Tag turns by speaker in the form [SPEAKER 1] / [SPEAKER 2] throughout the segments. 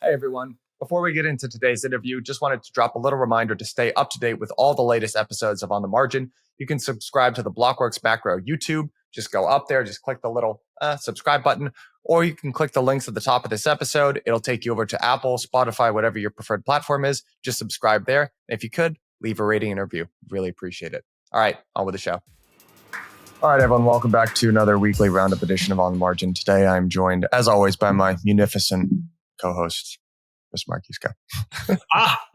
[SPEAKER 1] Hey, everyone. Before we get into today's interview, just wanted to drop a little reminder to stay up to date with all the latest episodes of On the Margin. You can subscribe to the Blockworks Macro YouTube. Just go up there, just click the little subscribe button, or you can click the links at the top of this episode. It'll take you over to Apple, Spotify, whatever your preferred platform is. Just subscribe there. If you could, leave a rating and review. Really appreciate it. All right, on with the show. All right, everyone, welcome back to another weekly Roundup edition of On the Margin. Today, I'm joined, as always, by my munificent co-host, Mr. Mark Yuska.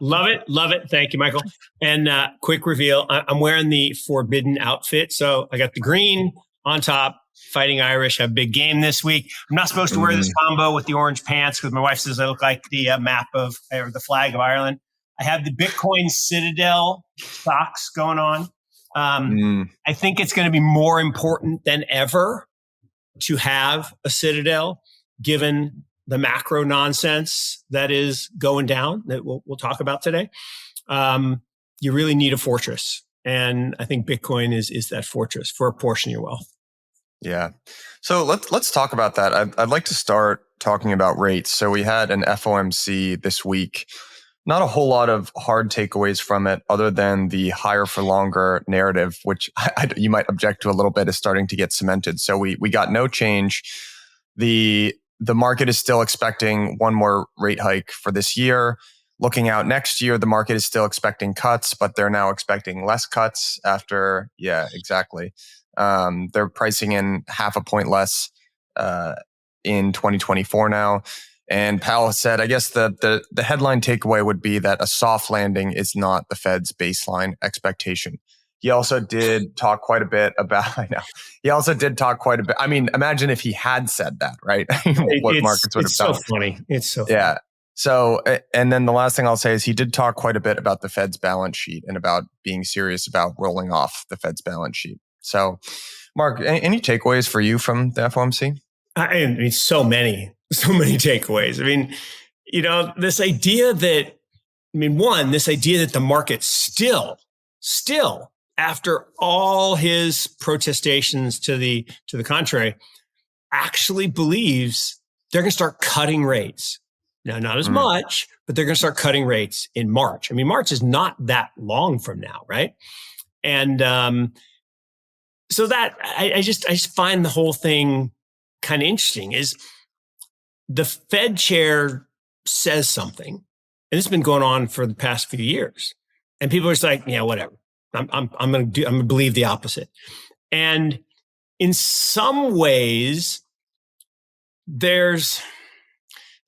[SPEAKER 2] Love it. Thank you, Michael. And quick reveal, I'm wearing the forbidden outfit. So I got the green on top, Fighting Irish, have a big game this week. I'm not supposed to wear this combo with the orange pants because my wife says I look like the map of, or the flag of Ireland. I have the Bitcoin Citadel socks going on. I think it's going to be more important than ever to have a Citadel, given the macro nonsense that is going down that we'll talk about today. You really need a fortress. And I think Bitcoin is that fortress for a portion of your wealth.
[SPEAKER 1] Yeah. So let's talk about that. I'd like to start talking about rates. So we had an FOMC this week. Not a whole lot of hard takeaways from it other than the higher for longer narrative, which you might object to a little bit, is starting to get cemented. So we got no change. The market is still expecting one more rate hike for this year. Looking out next year, the market is still expecting cuts, but they're now expecting less cuts after, exactly. They're pricing in half a point less in 2024 now. And Powell said, I guess the headline takeaway would be that a soft landing is not the Fed's baseline expectation. He also did talk quite a bit about, I mean, imagine if he had said that, right? What markets would have done.
[SPEAKER 2] It's so funny. It's so funny.
[SPEAKER 1] Yeah. So, and then the last thing I'll say is he did talk quite a bit about the Fed's balance sheet and about being serious about rolling off the Fed's balance sheet. So, Mark, any takeaways for you from the FOMC?
[SPEAKER 2] I mean, so many takeaways. I mean, this idea that the market still, after all his protestations to the contrary, actually believes they're going to start cutting rates. Now, not as much, but they're going to start cutting rates in March. I mean, March is not that long from now, right? And so that I just find the whole thing kind of interesting. Is the Fed chair says something, and this has been going on for the past few years, and people are just like, yeah, whatever. I'm going to believe the opposite. And in some ways, there's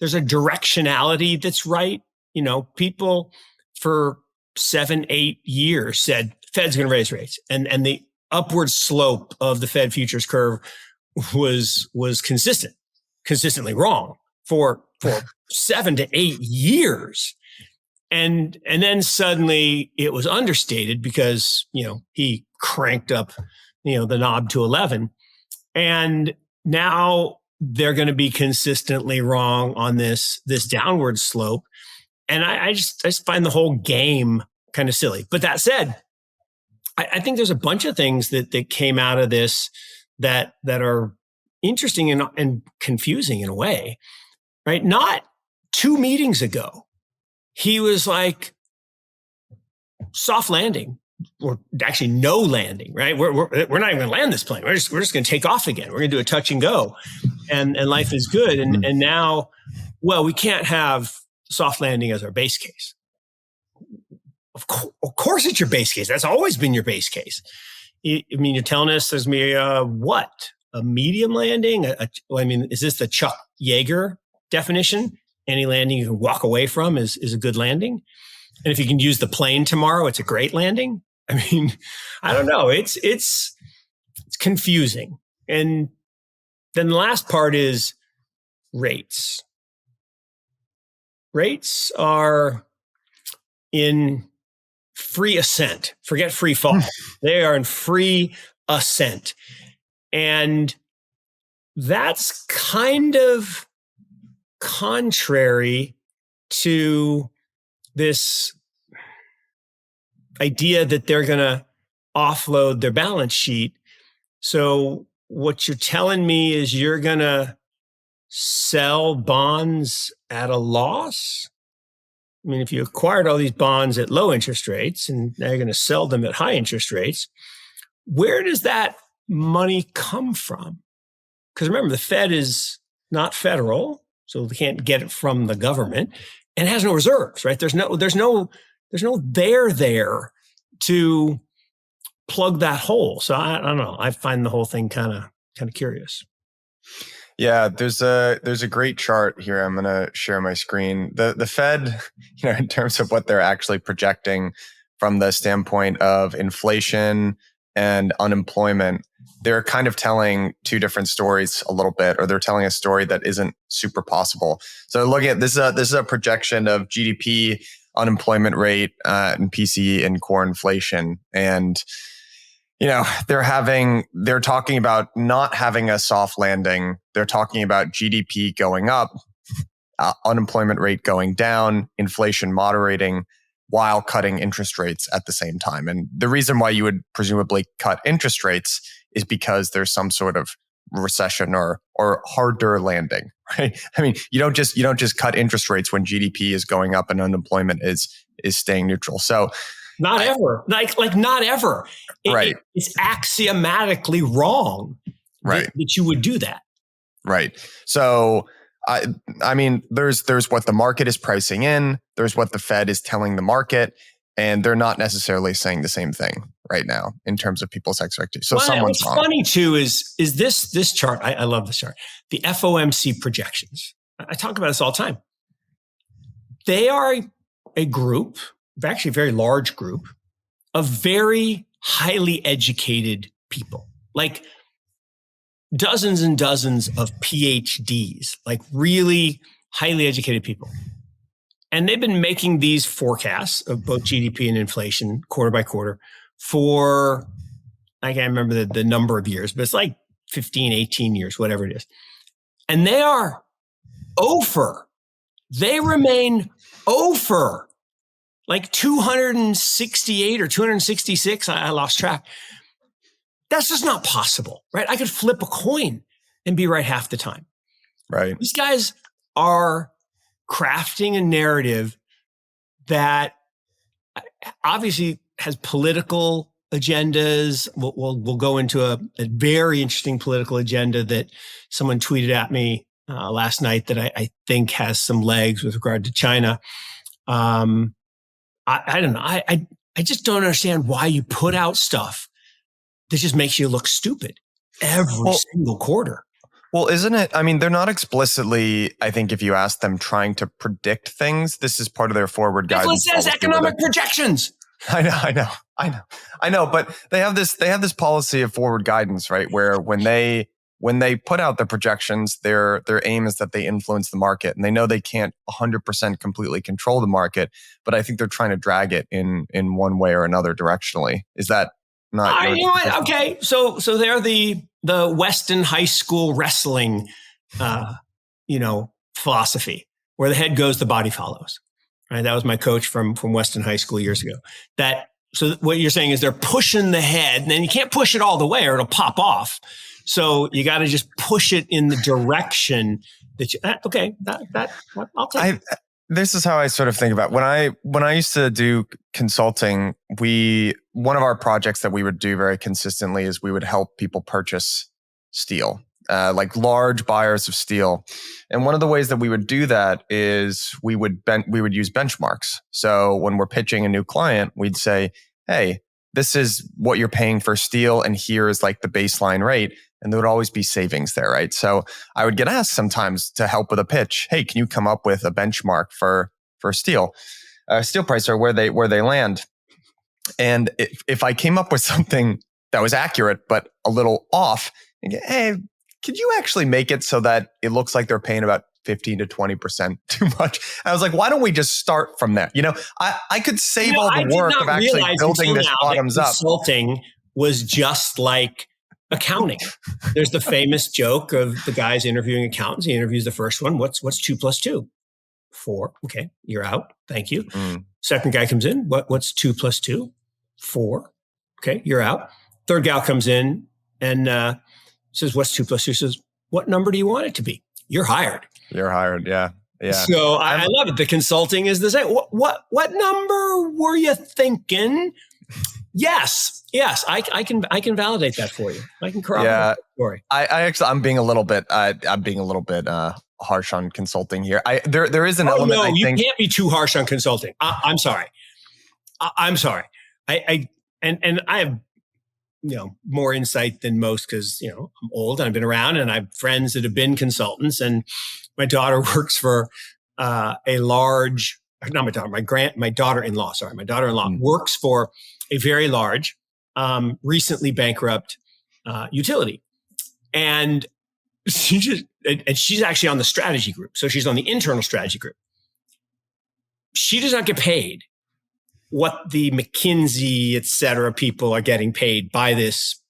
[SPEAKER 2] a directionality that's right. People for 7-8 years said Fed's going to raise rates, and the upward slope of the Fed futures curve was consistently wrong for 7 to 8 years. And then suddenly it was understated because, he cranked up, the knob to 11. And now they're going to be consistently wrong on this downward slope. And I just find the whole game kind of silly. But that said, I think there's a bunch of things that came out of this that are interesting and confusing in a way, right? Not 2 meetings ago, he was like, soft landing, or actually no landing, right? We're not even going to land this plane. We're just going to take off again. We're going to do a touch and go, and life is good. And now, we can't have soft landing as our base case. Of course, it's your base case. That's always been your base case. You're telling us there's going to be a medium landing? Is this the Chuck Yeager definition? Any landing you can walk away from is a good landing. And if you can use the plane tomorrow, it's a great landing. I don't know. It's confusing. And then the last part is rates. Rates are in free ascent. Forget free fall. They are in free ascent. And that's kind of contrary to this idea that they're going to offload their balance sheet. So what you're telling me is you're going to sell bonds at a loss? I mean, if you acquired all these bonds at low interest rates and now you're going to sell them at high interest rates, where does that money come from? Because remember, the Fed is not federal, so they can't get it from the government, and it has no reserves, right? There's no there to plug that hole. So I don't know. I find the whole thing kind of curious.
[SPEAKER 1] Yeah, there's a great chart here. I'm going to share my screen. The Fed, in terms of what they're actually projecting from the standpoint of inflation and unemployment, they're kind of telling two different stories a little bit, or they're telling a story that isn't super possible. So looking at this is a projection of GDP, unemployment rate, and PCE and core inflation. And they're talking about not having a soft landing. They're talking about GDP going up, unemployment rate going down, inflation moderating, while cutting interest rates at the same time. And the reason why you would presumably cut interest rates is because there's some sort of recession or harder landing, right? I mean, you don't just cut interest rates when GDP is going up and unemployment is staying neutral. So
[SPEAKER 2] not ever. Not ever.
[SPEAKER 1] Right.
[SPEAKER 2] It's axiomatically wrong that you would do that.
[SPEAKER 1] Right. So, I mean, there's what the market is pricing in, there's what the Fed is telling the market, and they're not necessarily saying the same thing right now in terms of people's expectations. So someone's wrong.
[SPEAKER 2] What's funny too is this chart. I love this chart. The FOMC projections. I talk about this all the time. They are a group, actually a very large group, of very highly educated people, like dozens and dozens of PhDs, like really highly educated people. And they've been making these forecasts of both GDP and inflation quarter by quarter for, I can't remember the number of years, but it's like 15, 18 years, whatever it is. And they are over. They remain over. Like 268 or 266, I lost track. That's just not possible, right? I could flip a coin and be right half the time.
[SPEAKER 1] Right.
[SPEAKER 2] These guys are crafting a narrative that obviously has political agendas. We'll go into a very interesting political agenda that someone tweeted at me last night that I think has some legs with regard to China. I don't know. I just don't understand why you put out stuff that just makes you look stupid every single quarter.
[SPEAKER 1] Well, isn't it? I mean, they're not explicitly, I think if you ask them, trying to predict things. This is part of their forward guidance.
[SPEAKER 2] It says economic projections.
[SPEAKER 1] I know. But they have this policy of forward guidance, right? Where when they put out the projections, their aim is that they influence the market, and they know they can't 100% completely control the market, but I think they're trying to drag it in one way or another directionally. Is that not?
[SPEAKER 2] You know what? Okay, so they're the Weston High School wrestling, philosophy, where the head goes, the body follows. Right? That was my coach from Weston High School years ago. So what you're saying is they're pushing the head, and then you can't push it all the way or it'll pop off. So you got to just push it in the direction that you, I'll take it.
[SPEAKER 1] This is how I sort of think about it. When I used to do consulting, one of our projects that we would do very consistently is we would help people purchase steel, like large buyers of steel. And one of the ways that we would do that is we would use benchmarks. So when we're pitching a new client, we'd say, hey, this is what you're paying for steel, and here is like the baseline rate. And there would always be savings there, right? So I would get asked sometimes to help with a pitch. Hey, can you come up with a benchmark for steel price, or where they land? And if I came up with something that was accurate but a little off, hey, could you actually make it so that it looks like they're paying about 15 to 20% too much? I was like, why don't we just start from there? I could save all the work of actually building this bottoms up.
[SPEAKER 2] Consulting was just like accounting. There's the famous joke of the guys interviewing accountants. He interviews the first one. What's 2 plus 2? 4. Okay, you're out. Thank you. Second guy comes in. What's 2 plus 2? 4. Okay, you're out. Third gal comes in and says, what's 2 plus 2? Says, what number do you want it to be? you're hired.
[SPEAKER 1] You're hired. Yeah. Yeah.
[SPEAKER 2] So I love it. The consulting is the same. What number were you thinking? Yes. I can validate that for you. I can corroborate that story.
[SPEAKER 1] I'm being a little bit harsh on consulting here. There is an element.
[SPEAKER 2] No, you can't be too harsh on consulting. I'm sorry. I'm sorry. I have more insight than most because I'm old and I've been around and I have friends that have been consultants, and my daughter works for my daughter-in-law works for a very large, recently bankrupt utility. And she's actually on the strategy group. So she's on the internal strategy group. She does not get paid what the McKinsey, et cetera, people are getting paid by this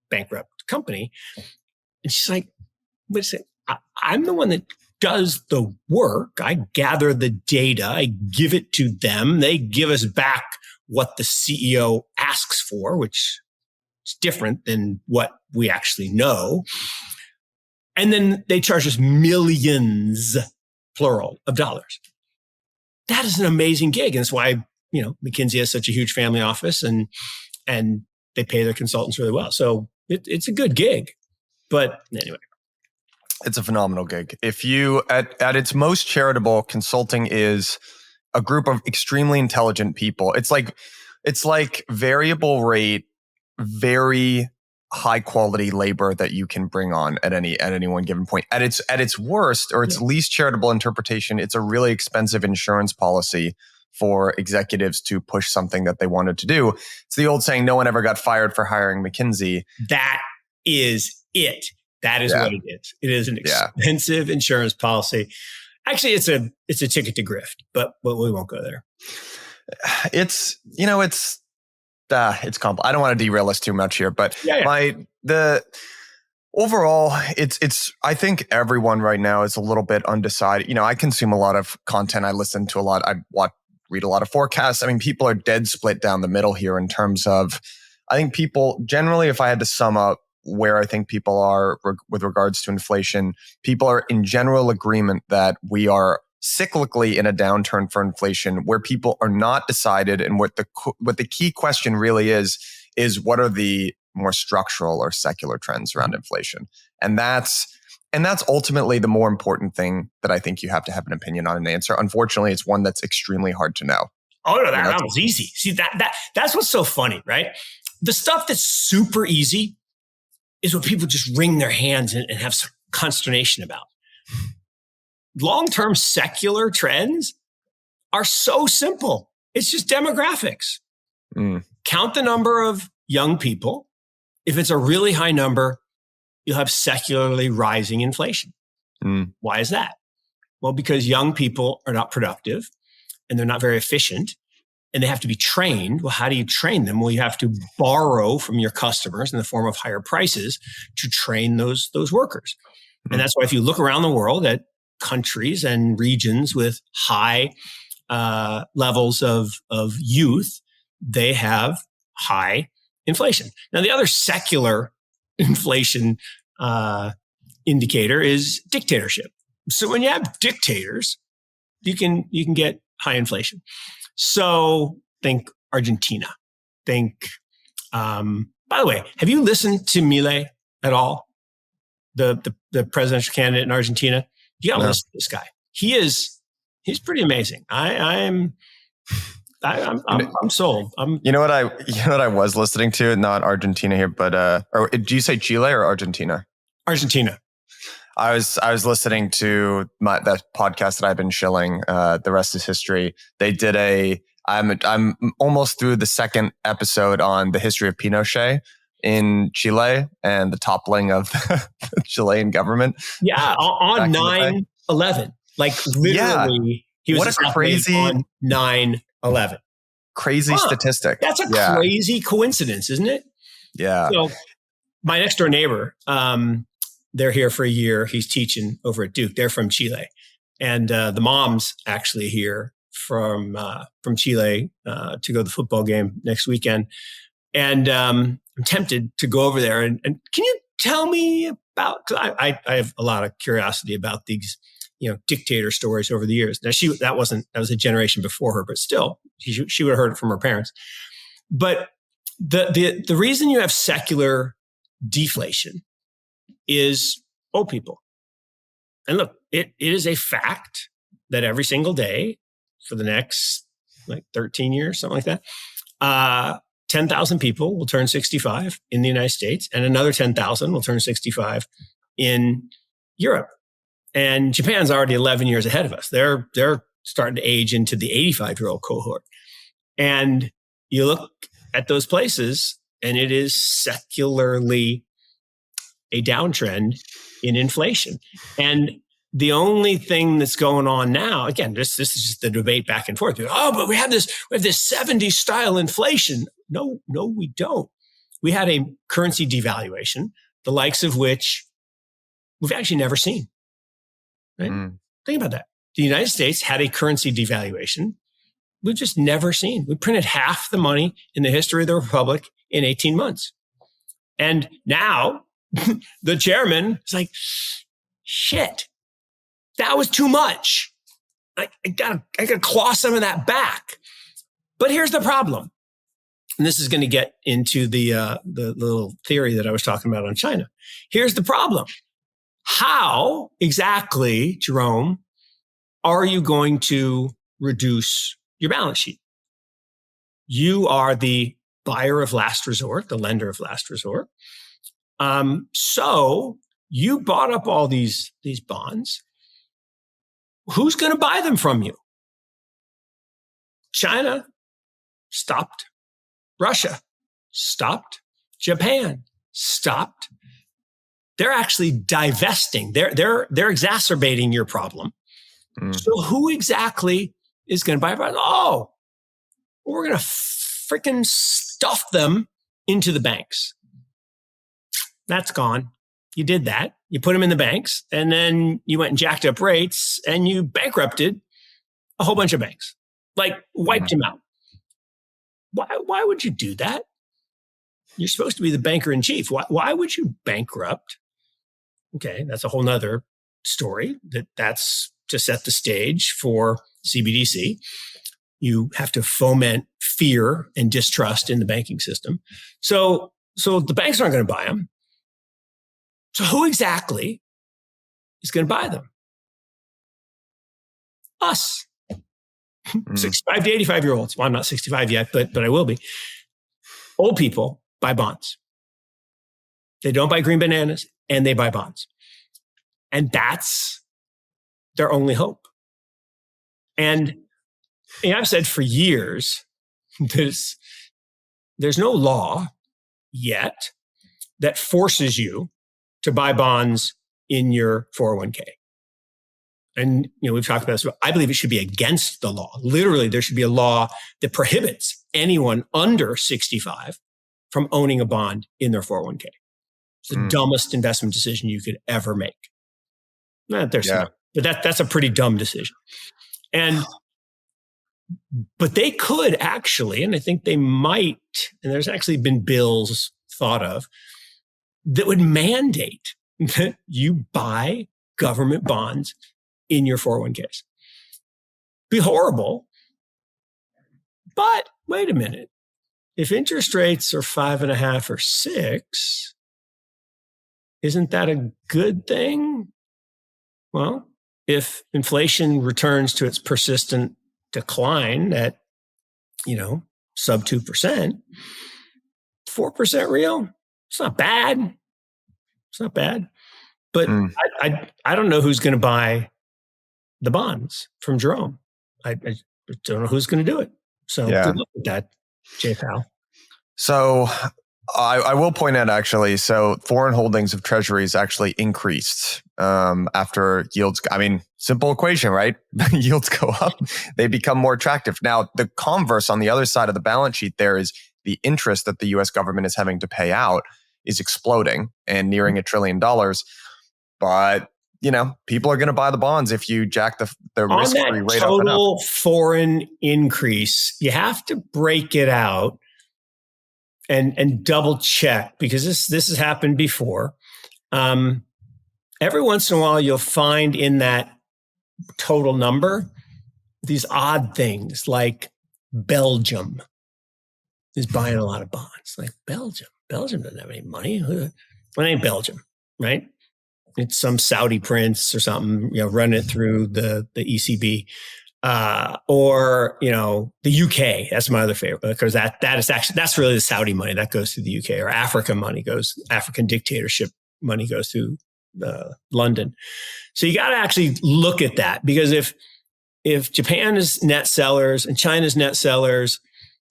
[SPEAKER 2] bankrupt company. And she's like, wait a second, I'm the one that does the work. I gather the data. I give it to them. They give us back what the CEO asks for, which is different than what we actually know. And then they charge us millions, plural, of dollars. That is an amazing gig. And that's why, McKinsey has such a huge family office and they pay their consultants really well. So it's a good gig. But anyway.
[SPEAKER 1] It's a phenomenal gig. If you, at its most charitable, consulting is a group of extremely intelligent people. It's like variable rate, very high quality labor that you can bring on at any one given point. At its worst or its least charitable interpretation, it's a really expensive insurance policy for executives to push something that they wanted to do. It's the old saying, no one ever got fired for hiring McKinsey.
[SPEAKER 2] That is it. That is what it is. It is an expensive insurance policy. Actually, it's a ticket to grift, but we won't go there.
[SPEAKER 1] It's complicated. I don't want to derail us too much here, but overall, it's. I think everyone right now is a little bit undecided. I consume a lot of content. I listen to a lot. Read a lot of forecasts. I mean, people are dead split down the middle here in terms of. I think people generally, if I had to sum up where I think people are with regards to inflation, people are in general agreement that we are cyclically in a downturn for inflation, where people are not decided, and what the key question really is what are the more structural or secular trends around inflation, and that's ultimately the more important thing that I think you have to have an opinion on and answer. Unfortunately, it's one that's extremely hard to know.
[SPEAKER 2] Oh no, that was easy. See, that's what's so funny, right? The stuff that's super easy is what people just wring their hands and have some consternation about. Long-term secular trends are so simple. It's just demographics. Count the number of young people. If it's a really high number, you'll have secularly rising inflation. Why is that? Well, because young people are not productive and they're not very efficient and they have to be trained. Well, how do you train them? Well, you have to borrow from your customers in the form of higher prices to train those workers. And that's why if you look around the world at countries and regions with high levels of youth, they have high inflation. Now, the other secular inflation indicator is dictatorship. So when you have dictators, you can get high inflation. So think Argentina. Think, by the way, have you listened to Milei at all? The presidential candidate in Argentina? You gotta listen to this guy. He's pretty amazing. I'm sold.
[SPEAKER 1] You know what I was listening to? Not Argentina here, but or do you say Chile or Argentina?
[SPEAKER 2] Argentina.
[SPEAKER 1] I was listening to that podcast that I've been shilling. The rest is history. They did I'm almost through the second episode on the history of Pinochet in Chile and the toppling of the Chilean government.
[SPEAKER 2] Yeah, on 9/11. Like literally, he was
[SPEAKER 1] crazy
[SPEAKER 2] on 9/11.
[SPEAKER 1] Crazy statistic.
[SPEAKER 2] That's a crazy coincidence, isn't it?
[SPEAKER 1] Yeah.
[SPEAKER 2] So my next door neighbor, they're here for a year. He's teaching over at Duke. They're from Chile, and the mom's actually here from Chile to go to the football game next weekend. And I'm tempted to go over there. And can tell me about, 'cause I have a lot of curiosity about these, dictator stories over the years. Now that was a generation before her, but still she would have heard it from her parents. But the reason you have secular deflation is old people. And look, it is a fact that every single day for the next 13 years, something like that, 10,000 people will turn 65 in the United States, and another 10,000 will turn 65 in Europe. And Japan's already 11 years ahead of us. They're starting to age into the 85-year-old cohort. And you look at those places, and it is secularly a downtrend in inflation. And the only thing that's going on now, again, this is just the debate back and forth. Oh, but we have this 70s style inflation. No, we don't. We had a currency devaluation, the likes of which we've actually never seen. Right? Think about that. The United States had a currency devaluation we've just never seen. We printed half the money in the history of the Republic in 18 months. And now the chairman is like, shit, that was too much. I gotta claw some of that back. But here's the problem. And this is going to get into the little theory that I was talking about on China. Here's the problem. How exactly, Jerome, are you going to reduce your balance sheet? You are the buyer of last resort, the lender of last resort. So you bought up all these bonds. Who's going to buy them from you? China stopped. Russia stopped. Japan stopped. They're actually divesting. They're exacerbating your problem. So who exactly is going to buy bonds? Oh, we're going to freaking stuff them into the banks. That's gone. You did that. You put them in the banks, and then you went and jacked up rates, and you bankrupted a whole bunch of banks, wiped them out. Why would you do that? You're supposed to be the banker in chief. Why would you bankrupt? Okay, that's a whole nother story. That's to set the stage for CBDC. You have to foment fear and distrust in the banking system. So the banks aren't going to buy them. So who exactly is going to buy them? Us. 65 to 85-year-olds. Well, I'm not 65 yet, but I will be. Old people buy bonds. They don't buy green bananas, and they buy bonds. And that's their only hope. And I've said for years, there's no law yet that forces you to buy bonds in your 401k. And, we've talked about this. I believe it should be against the law. Literally, there should be a law that prohibits anyone under 65 from owning a bond in their 401k. It's the dumbest investment decision you could ever make. But that's a pretty dumb decision. But they could actually, and I think they might, and there's actually been bills thought of that would mandate that you buy government bonds in your 401ks. Be horrible. But wait a minute. If interest rates are 5.5 or 6, isn't that a good thing? Well, if inflation returns to its persistent decline at, sub 2%, 4% real, it's not bad. It's not bad. But I don't know who's going to buy the bonds from Jerome. I don't know who's going to do it. So good luck with that, Jay Powell.
[SPEAKER 1] So I will point out, actually, so foreign holdings of Treasuries actually increased after yields. I mean, simple equation, right? Yields go up, they become more attractive. Now, the converse on the other side of the balance sheet there is the interest that the U.S. government is having to pay out is exploding and nearing $1 trillion. But, people are going to buy the bonds if you jack the risk-free rate up and up.
[SPEAKER 2] Total foreign increase, you have to break it out and double check, because this has happened before. Every once in a while, you'll find in that total number these odd things like Belgium is buying a lot of bonds. Like Belgium doesn't have any money. Well, it ain't Belgium, right? It's some Saudi prince or something, running it through the ECB. Or the UK. That's my other favorite, because that's really the Saudi money that goes through the UK, or African dictatorship money goes through London. So you got to actually look at that, because if Japan is net sellers and China's net sellers,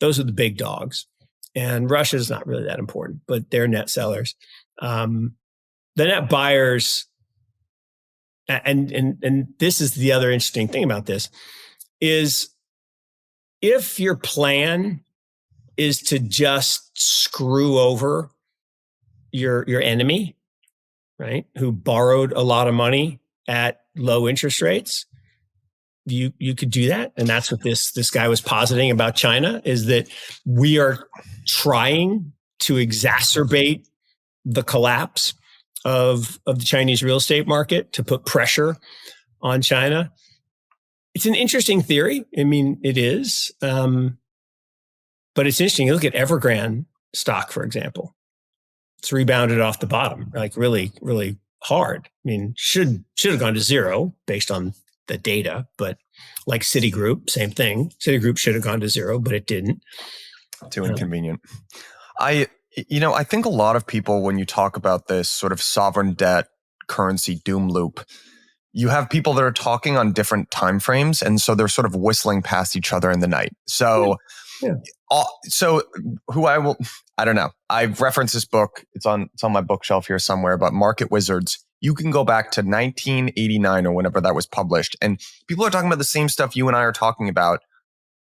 [SPEAKER 2] those are the big dogs, and Russia's not really that important, but they're net sellers. The net buyers, and this is the other interesting thing about this, is if your plan is to just screw over your enemy, right, who borrowed a lot of money at low interest rates, you could do that. And that's what this guy was positing about China, is that we are trying to exacerbate the collapse of the Chinese real estate market to put pressure on China. It's an interesting theory. I mean, it is. But it's interesting. You look at Evergrande stock, for example. It's rebounded off the bottom, like really, really hard. I mean, should have gone to zero based on the data, but like Citigroup, same thing. Citigroup should have gone to zero, but it didn't.
[SPEAKER 1] Too inconvenient. I think a lot of people, when you talk about this sort of sovereign debt currency doom loop, you have people that are talking on different timeframes, and so they're sort of whistling past each other in the night. So, so I don't know. I've referenced this book. It's on my bookshelf here somewhere, but Market Wizards. You can go back to 1989 or whenever that was published, and people are talking about the same stuff you and I are talking about.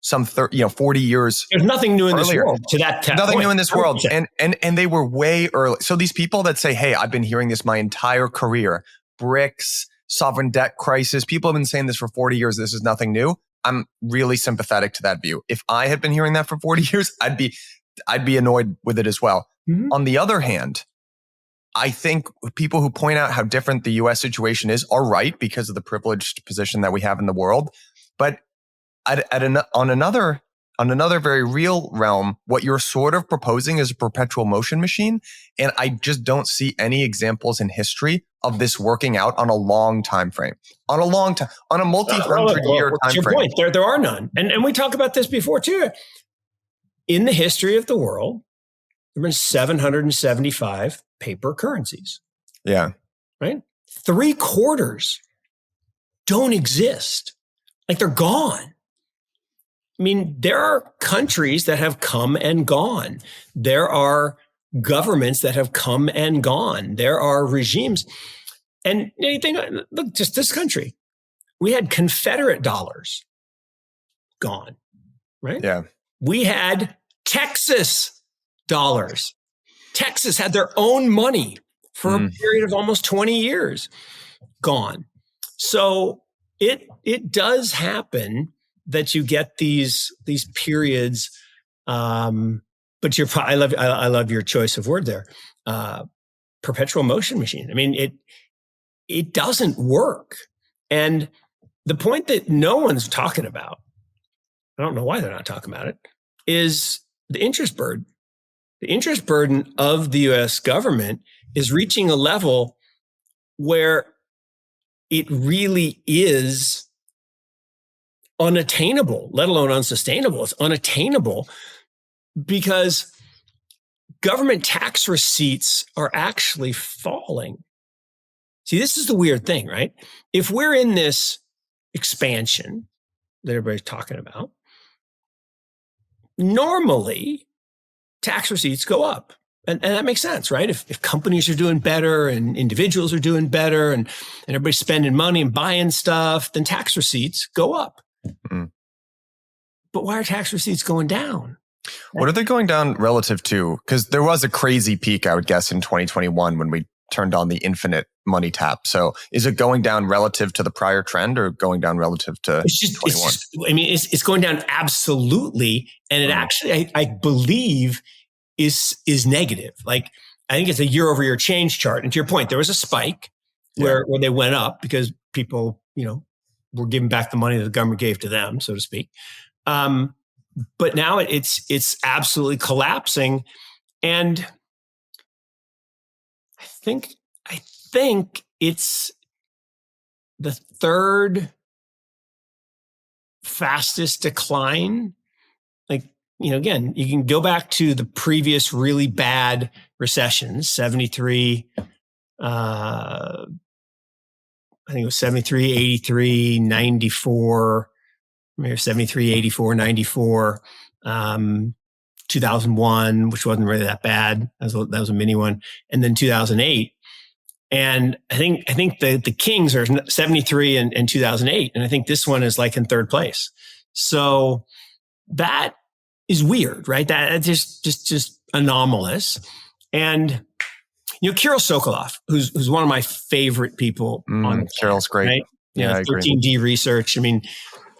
[SPEAKER 1] Some 40 years.
[SPEAKER 2] There's nothing new in
[SPEAKER 1] earlier.
[SPEAKER 2] This world to that
[SPEAKER 1] nothing
[SPEAKER 2] point.
[SPEAKER 1] New in this world, and they were way early. So these people that say, "Hey, I've been hearing this my entire career," BRICS, sovereign debt crisis. People have been saying this for 40 years. This is nothing new. I'm really sympathetic to that view. If I had been hearing that for 40 years, I'd be annoyed with it as well. Mm-hmm. On the other hand, I think people who point out how different the U.S. situation is are right because of the privileged position that we have in the world. But on another very real realm, what you're sort of proposing is a perpetual motion machine. And I just don't see any examples in history of this working out on a long time frame, on a multi-hundred-year time frame.
[SPEAKER 2] To your point, there are none. And we talked about this before too. In the history of the world, there have been 775 paper currencies.
[SPEAKER 1] Yeah.
[SPEAKER 2] Right? 3/4 don't exist. Like, they're gone. I mean, there are countries that have come and gone. There are governments that have come and gone. There are regimes. And you think, look, just this country, we had Confederate dollars gone, right?
[SPEAKER 1] Yeah.
[SPEAKER 2] We had Texas dollars. Texas had their own money for a period of almost 20 years, gone. So it does happen that you get these periods, but I love your choice of word there, perpetual motion machine. I mean, it doesn't work, and the point that no one's talking about, I don't know why they're not talking about it, is the interest burden. The interest burden of the U.S. government is reaching a level where it really is unattainable, let alone unsustainable. It's unattainable because government tax receipts are actually falling. See, this is the weird thing, right? If we're in this expansion that everybody's talking about, normally tax receipts go up. And that makes sense, right? If companies are doing better and individuals are doing better and everybody's spending money and buying stuff, then tax receipts go up. Mm-hmm. But why are tax receipts going down?
[SPEAKER 1] What are they going down relative to? Because there was a crazy peak, I would guess, in 2021 when we turned on the infinite money tap. So is it going down relative to the prior trend or going down relative to 21?
[SPEAKER 2] It's going down absolutely. And it actually, I believe, is negative. Like, I think it's a year-over-year change chart. And to your point, there was a spike where they went up because people, were giving back the money that the government gave to them, so to speak. But now it's absolutely collapsing. And I think it's the third fastest decline. Again, you can go back to the previous really bad recessions, 73, I think it was 73, 83, 94, maybe 73, 84, 94, 2001, which wasn't really that bad. That was a mini one. And then 2008. And I think the Kings are 73 and 2008. And I think this one is like in third place. So that is weird, right? That's just anomalous. And Kirill Sokolov, who's one of my favorite people on
[SPEAKER 1] Kirill's great.
[SPEAKER 2] Right?
[SPEAKER 1] Yeah,
[SPEAKER 2] 13D research. I mean,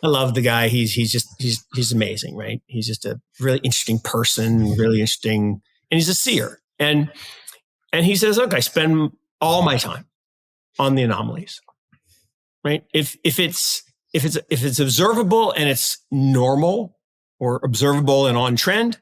[SPEAKER 2] I love the guy. He's amazing, right? He's just a really interesting person, really interesting, and he's a seer. And he says, look, I spend all my time on the anomalies, right? If it's observable and it's normal or observable and on trend,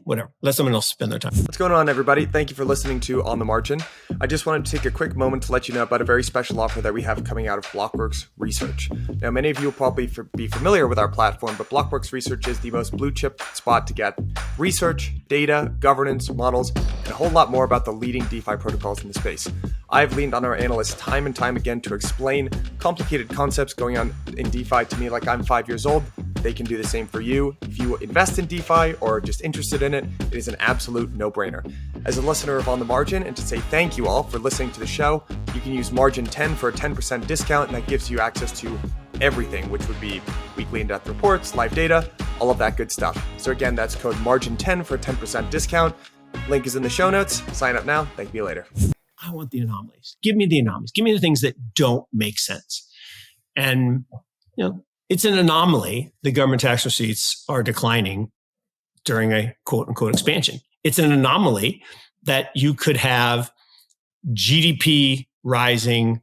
[SPEAKER 2] whatever. Let someone else spend their time.
[SPEAKER 1] What's going on, everybody? Thank you for listening to On the Margin. I just wanted to take a quick moment to let you know about a very special offer that we have coming out of Blockworks Research. Now, many of you will probably be familiar with our platform, but Blockworks Research is the most blue chip spot to get research, data, governance, models, and a whole lot more about the leading DeFi protocols in the space. I've leaned on our analysts time and time again to explain complicated concepts going on in DeFi to me like I'm 5 years old. They can do the same for you. If you invest in DeFi or are just interested in it, it is an absolute no-brainer. As a listener of On the Margin, and to say thank you all for listening to the show, you can use Margin 10 for a 10% discount, and that gives you access to everything, which would be weekly in-depth reports, live data, all of that good stuff. So again, that's code Margin 10 for a 10% discount. Link is in the show notes. Sign up now. Thank you later.
[SPEAKER 2] I want the anomalies. Give me the anomalies. Give me the things that don't make sense. And, it's an anomaly. The government tax receipts are declining during a quote unquote expansion. It's an anomaly that you could have GDP rising,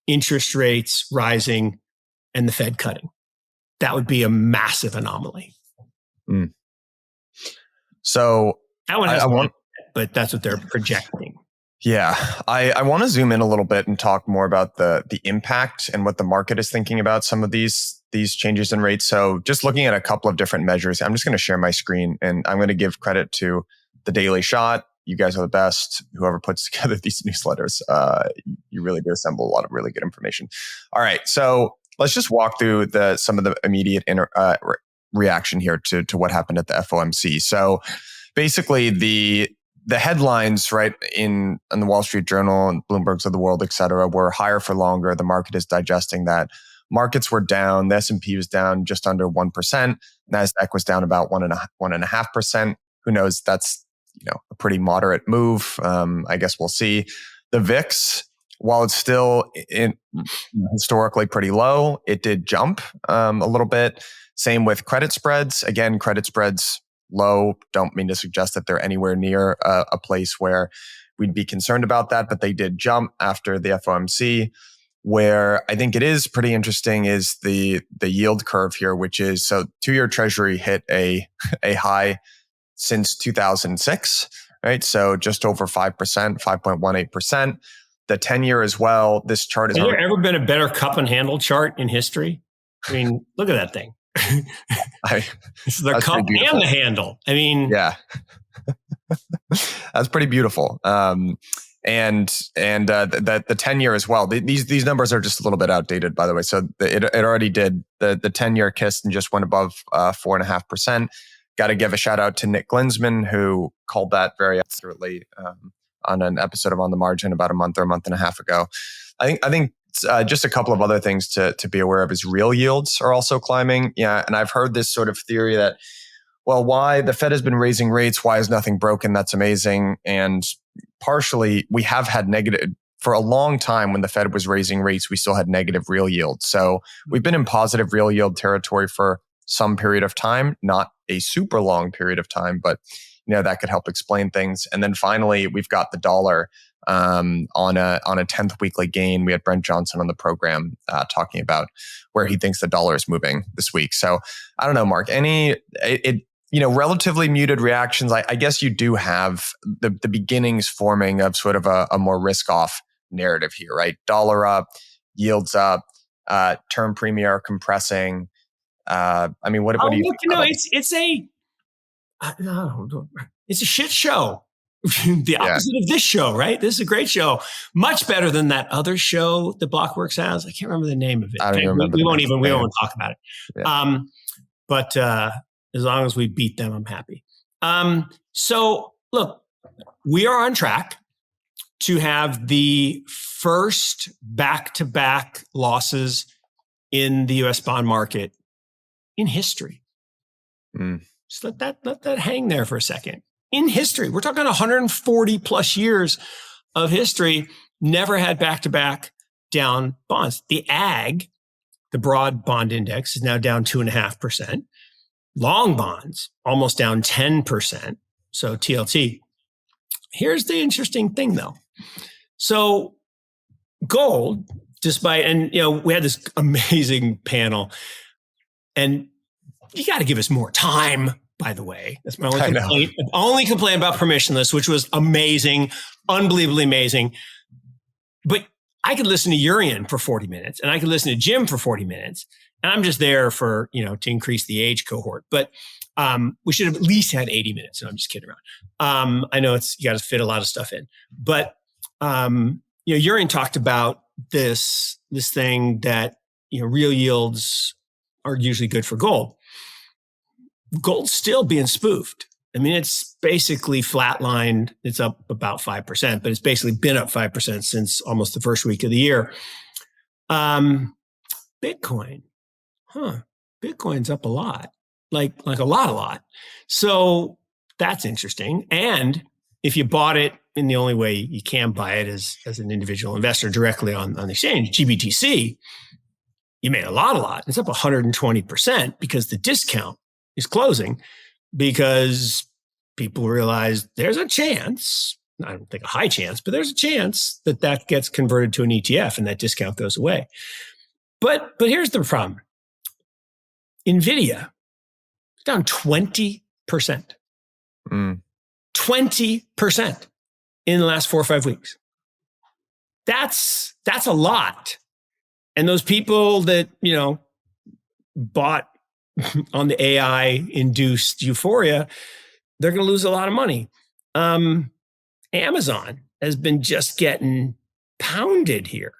[SPEAKER 2] interest rates rising, and the Fed cutting. That would be a massive anomaly.
[SPEAKER 1] So
[SPEAKER 2] that one has but that's what they're projecting.
[SPEAKER 1] Yeah, I want to zoom in a little bit and talk more about the impact and what the market is thinking about some of these changes in rates. So just looking at a couple of different measures, I'm just going to share my screen and I'm going to give credit to the Daily Shot. You guys are the best. Whoever puts together these newsletters, you really do assemble a lot of really good information. All right, so let's just walk through some of the immediate reaction here to what happened at the FOMC. So basically the headlines, right, in the Wall Street Journal and Bloomberg's of the world, et cetera, were higher for longer. The market is digesting that. Markets were down. The S&P was down just under 1%. NASDAQ was down about 1.5%. Who knows? That's a pretty moderate move. I guess we'll see. The VIX, while it's still historically pretty low, it did jump a little bit. Same with credit spreads. Again, credit spreads low. Don't mean to suggest that they're anywhere near a place where we'd be concerned about that, but they did jump after the FOMC. Where I think it is pretty interesting is the yield curve here, which is, so 2-year Treasury hit a high since 2006, right? So just over 5%, 5.18%. The 10-year as well. This chart is.
[SPEAKER 2] Has there ever been a better cup and handle chart in history? I mean, look at that thing. It's the cup and the handle. I mean,
[SPEAKER 1] yeah, that's pretty beautiful. And the 10-year as well. These numbers are just a little bit outdated, by the way. So it already did the 10-year kissed and just went above 4.5%. Got to give a shout out to Nick Glinsman, who called that very accurately on an episode of On the Margin about a month and a half ago. I think just a couple of other things to be aware of is real yields are also climbing. Yeah, and I've heard this sort of theory that, well, why the Fed has been raising rates? Why is nothing broken? That's amazing. And partially, we have had negative for a long time. When the Fed was raising rates, we still had negative real yield. So we've been in positive real yield territory for some period of time, not a super long period of time, but that could help explain things. And then finally, we've got the dollar on a 10th weekly gain. We had Brent Johnson on the program talking about where he thinks the dollar is moving this week. So I don't know, Mark, relatively muted reactions. I guess you do have the beginnings forming of sort of a more risk off narrative here, right? Dollar up, yields up, term premia are compressing. What do you
[SPEAKER 2] look,
[SPEAKER 1] think?
[SPEAKER 2] It's a shit show. The opposite of this show, right? This is a great show. Much better than that other show that Blockworks has. I can't remember the name of it.
[SPEAKER 1] I don't even remember.
[SPEAKER 2] We won't talk about it. Yeah. But as long as we beat them, I'm happy. So look, we are on track to have the first back-to-back losses in the U.S. bond market in history. Just let that hang there for a second. In history, we're talking 140 plus years of history, never had back-to-back down bonds. The broad bond index, is now down 2.5%. Long bonds, almost down 10%. So TLT. Here's the interesting thing, though. So gold, we had this amazing panel, and you got to give us more time, by the way. That's my only complaint. Only complaint about permissionless, which was amazing, unbelievably amazing. But I could listen to Urian for 40 minutes, and I could listen to Jim for 40 minutes. And I'm just there for, to increase the age cohort. But we should have at least had 80 minutes. No, I'm just kidding around. I know you got to fit a lot of stuff in. But, Urian talked about this thing that, real yields are usually good for gold. Gold's still being spoofed. I mean, it's basically flatlined. It's up about 5%, but it's basically been up 5% since almost the first week of the year. Bitcoin. Bitcoin's up a lot, like a lot. So that's interesting. And if you bought it in the only way you can buy it as an individual investor directly on the exchange, GBTC, you made a lot. It's up 120% because the discount is closing, because people realize there's a chance, I don't think a high chance, but there's a chance that gets converted to an ETF and that discount goes away. But here's the problem. NVIDIA is down 20%. 20% in the last 4 or 5 weeks. That's a lot. And those people that, bought on the AI-induced euphoria, they're going to lose a lot of money. Amazon has been just getting pounded here.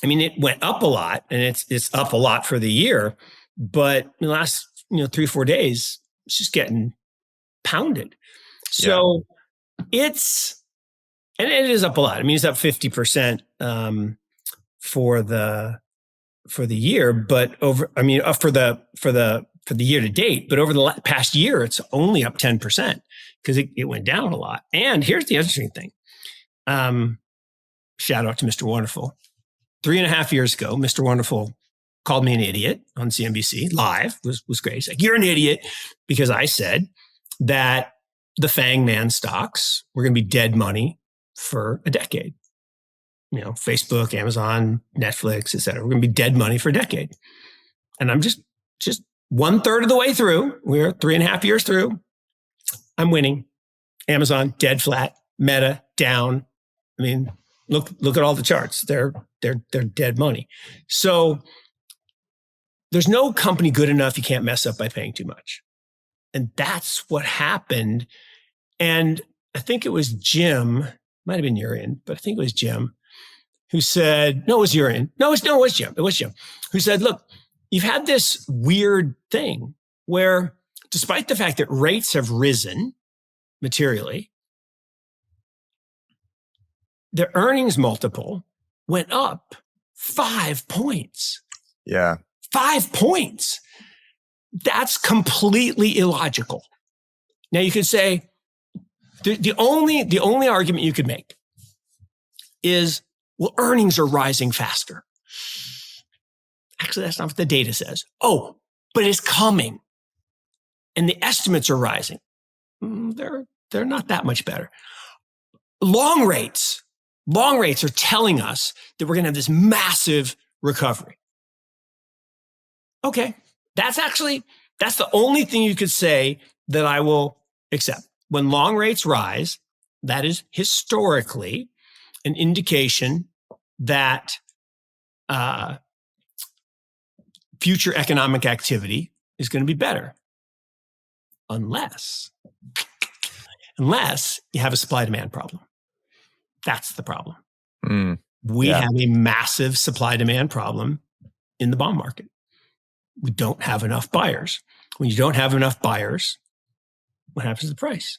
[SPEAKER 2] It went up a lot, and it's up a lot for the year, but in the last 3-4 days, it's just getting pounded. So it is up a lot. It's up 50% for the year, but for the year to date, but over the past year, it's only up 10% because it went down a lot. And here's the interesting thing. Shout out to Mr. Wonderful. 3.5 years ago, Mr. Wonderful called me an idiot on CNBC live. Was great. He's like, "You're an idiot," because I said that the FANG man stocks were going to be dead money for a decade. Facebook, Amazon, Netflix, et cetera. We're going to be dead money for a decade. And I'm just 1/3 of the way through. We're 3.5 years through. I'm winning. Amazon, dead flat. Meta, down. Look at all the charts. They're dead money. So there's no company good enough you can't mess up by paying too much. And that's what happened. And I think it was Jim, might have been Urian, but I think it was Jim, who said, no, it was Urian. No, it was Jim. It was Jim, who said, look, you've had this weird thing where despite the fact that rates have risen materially, the earnings multiple went up 5 points.
[SPEAKER 1] Yeah.
[SPEAKER 2] 5 points. That's completely illogical. Now you could say the only argument you could make is, well, earnings are rising faster. actually, that's not what the data says. Oh, but it's coming. And the estimates are rising. They're not that much better. Long rates are telling us that we're going to have this massive recovery. Okay, that's the only thing you could say that I will accept. When long rates rise, that is historically an indication that future economic activity is going to be better. Unless you have a supply-demand problem. That's the problem. We have a massive supply-demand problem in the bond market. We don't have enough buyers. When you don't have enough buyers, what happens to the price?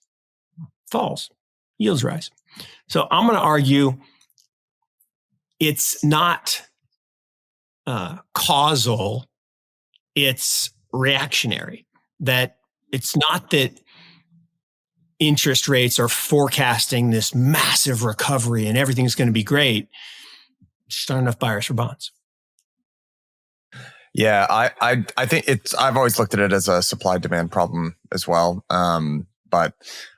[SPEAKER 2] Falls. Yields rise. So I'm going to argue it's not causal. It's reactionary. That it's not that interest rates are forecasting this massive recovery and everything's going to be great. Just not enough buyers for bonds.
[SPEAKER 1] Yeah, I think I've always looked at it as a supply demand problem as well. But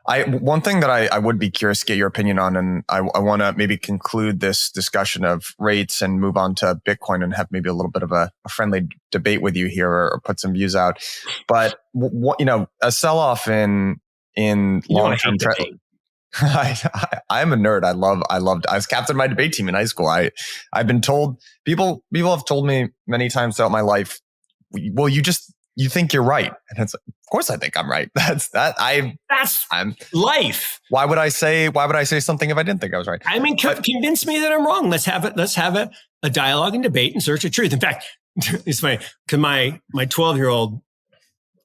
[SPEAKER 1] one thing that I would be curious to get your opinion on, and I want to maybe conclude this discussion of rates and move on to Bitcoin and have maybe a little bit of a friendly debate with you here, or put some views out. But a sell-off in long-term
[SPEAKER 2] debate.
[SPEAKER 1] I'm a nerd. I was captain of my debate team in high school. I've been told, people have told me many times throughout my life, well, you think you're right. And it's like, of course I think I'm right. That's
[SPEAKER 2] life. Why would I
[SPEAKER 1] say something if I didn't think I was right?
[SPEAKER 2] I mean, convince me that I'm wrong. Let's have a dialogue and debate in search of truth. In fact, it's funny because my 12-year-old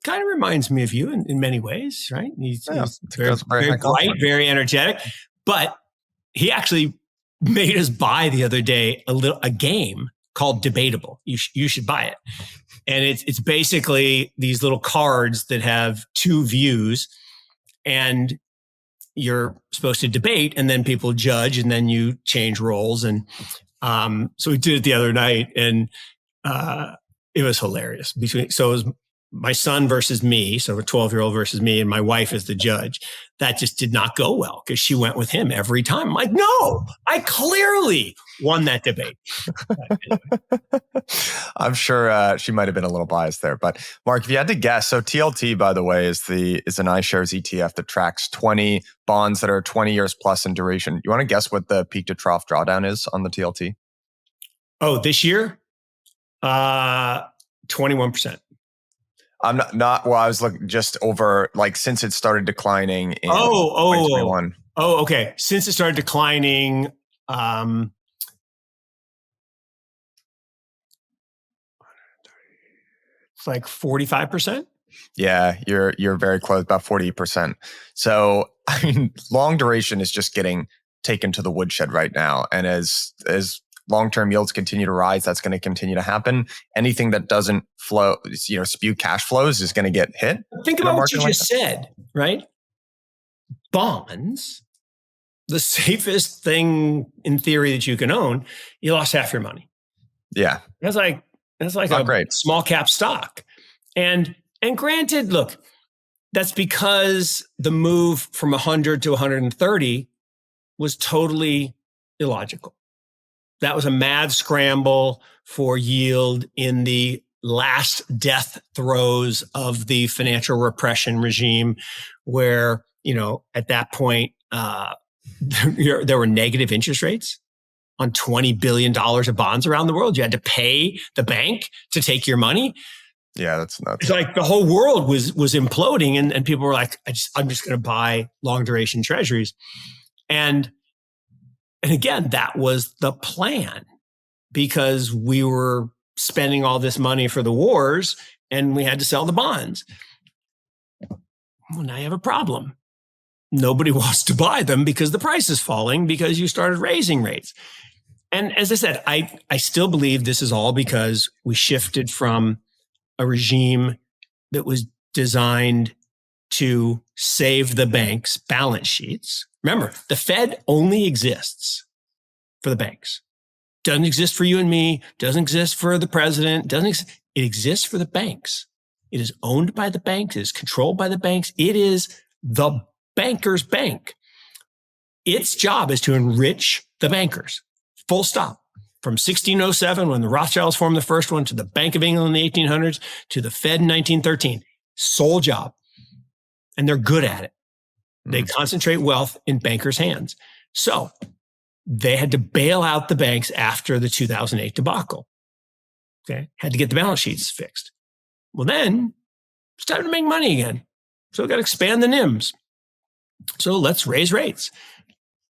[SPEAKER 2] kind of reminds me of you in many ways, right? He's very bright, very energetic, but he actually made us buy the other day a game called Debatable. You should buy it. And it's basically these little cards that have two views, and you're supposed to debate, and then people judge, and then you change roles. And so we did it the other night, and it was hilarious. So it was my son versus me, so a 12-year-old versus me, and my wife is the judge. That just did not go well because she went with him every time. I'm like, no, I clearly won that debate.
[SPEAKER 1] I'm sure she might have been a little biased there. But Mark, if you had to guess, so TLT, by the way, is an iShares ETF that tracks 20 bonds that are 20 years plus in duration. You want to guess what the peak to trough drawdown is on the TLT?
[SPEAKER 2] Oh, this year? 21%.
[SPEAKER 1] I'm not. Well, I was looking just over, like, since it started declining in 2021.
[SPEAKER 2] Oh, okay. Since it started declining, it's like 45%.
[SPEAKER 1] Yeah, you're very close, about 40%. So, I mean, long duration is just getting taken to the woodshed right now, and as long-term yields continue to rise, that's going to continue to happen. Anything that doesn't flow, spew cash flows is going to get hit.
[SPEAKER 2] Think about what you just said, right? Bonds, the safest thing in theory that you can own, you lost half your money.
[SPEAKER 1] Yeah.
[SPEAKER 2] That's like a small cap stock. And granted, look, that's because the move from 100 to 130 was totally illogical. That was a mad scramble for yield in the last death throes of the financial repression regime, where, at that point, there were negative interest rates on $20 billion of bonds around the world. You had to pay the bank to take your money.
[SPEAKER 1] Yeah, that's nuts.
[SPEAKER 2] It's like the whole world was imploding, and people were like, I'm just going to buy long duration treasuries. And again, that was the plan, because we were spending all this money for the wars and we had to sell the bonds. Well, now you have a problem. Nobody wants to buy them because the price is falling because you started raising rates. And as I said, I still believe this is all because we shifted from a regime that was designed to save the bank's balance sheets. Remember, the Fed only exists for the banks. Doesn't exist for you and me, doesn't exist for the president, it exists for the banks. It is owned by the banks, it is controlled by the banks. It is the banker's bank. Its job is to enrich the bankers. Full stop. From 1607, when the Rothschilds formed the first one, to the Bank of England in the 1800s, to the Fed in 1913. Sole job. And they're good at it. They concentrate wealth in bankers' hands. So they had to bail out the banks after the 2008 debacle. Okay. Had to get the balance sheets fixed. Well, then it's time to make money again. So we've got to expand the NIMs. So let's raise rates.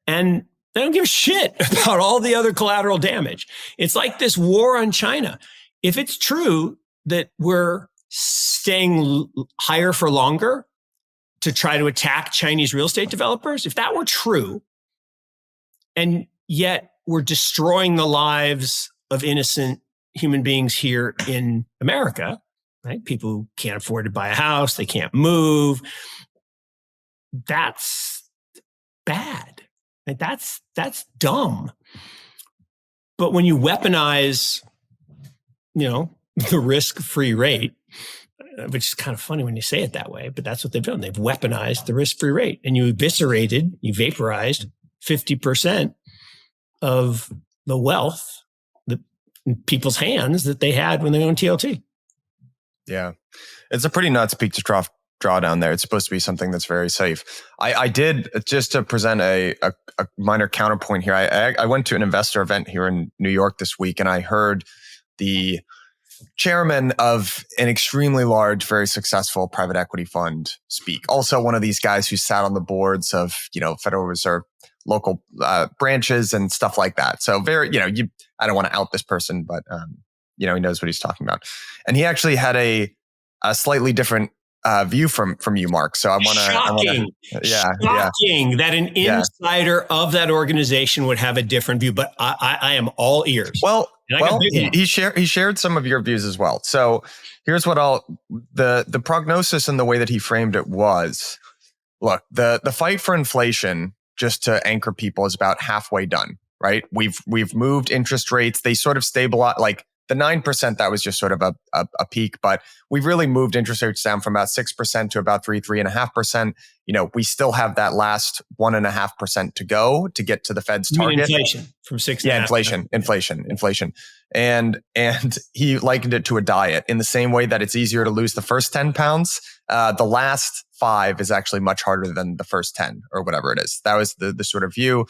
[SPEAKER 2] And they don't give a shit about all the other collateral damage. It's like this war on China. If it's true that we're staying higher for longer to try to attack Chinese real estate developers, if that were true, and yet we're destroying the lives of innocent human beings here in America, right? People who can't afford to buy a house, they can't move. That's bad. Like that's dumb. But when you weaponize, the risk-free rate, which is kind of funny when you say it that way, but that's what they've done. They've weaponized the risk-free rate, and you vaporized 50% of the wealth in people's hands that they had when they owned TLT.
[SPEAKER 1] Yeah. It's a pretty nuts peak to trough drawdown there. It's supposed to be something that's very safe. I did, just to present a minor counterpoint here. I went to an investor event here in New York this week, and I heard the chairman of an extremely large, very successful private equity fund speak. Also one of these guys who sat on the boards of, Federal Reserve local branches and stuff like that. So very, I don't want to out this person, but he knows what he's talking about. And he actually had a slightly different view from you, Mark. So I want to,
[SPEAKER 2] shocking that an insider of that organization would have a different view. But I am all ears.
[SPEAKER 1] Well, he shared some of your views as well. So here's what the prognosis and the way that he framed it was: look, the fight for inflation, just to anchor people, is about halfway done. Right? We've moved interest rates. They sort of stabilize, like the 9%, that was just sort of a peak, but we've really moved interest rates down from about 6% to about 3.5%. We still have that last 1.5% to go to get to the Fed's target.
[SPEAKER 2] Inflation from 6.
[SPEAKER 1] Yeah, inflation. And he likened it to a diet in the same way that it's easier to lose the first 10 pounds. The last 5 is actually much harder than the first 10 or whatever it is. That was the sort of view.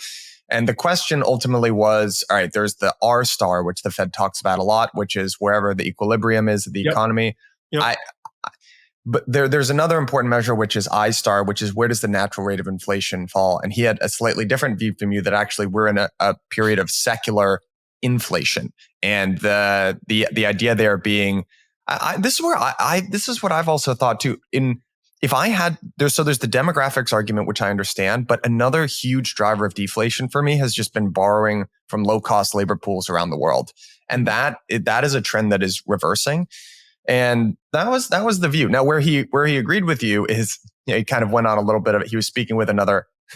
[SPEAKER 1] And the question ultimately was, all right, there's the R star, which the Fed talks about a lot, which is wherever the equilibrium is of the economy. Yep. But there's another important measure, which is I star, which is where does the natural rate of inflation fall? And he had a slightly different view from you, that actually we're in a period of secular inflation. And the idea there being, this is what I've also thought too. There's the demographics argument, which I understand, but another huge driver of deflation for me has just been borrowing from low-cost labor pools around the world. And that is a trend that is reversing. And that was the view. Now, where he agreed with you is, he kind of went on a little bit of it. He was speaking with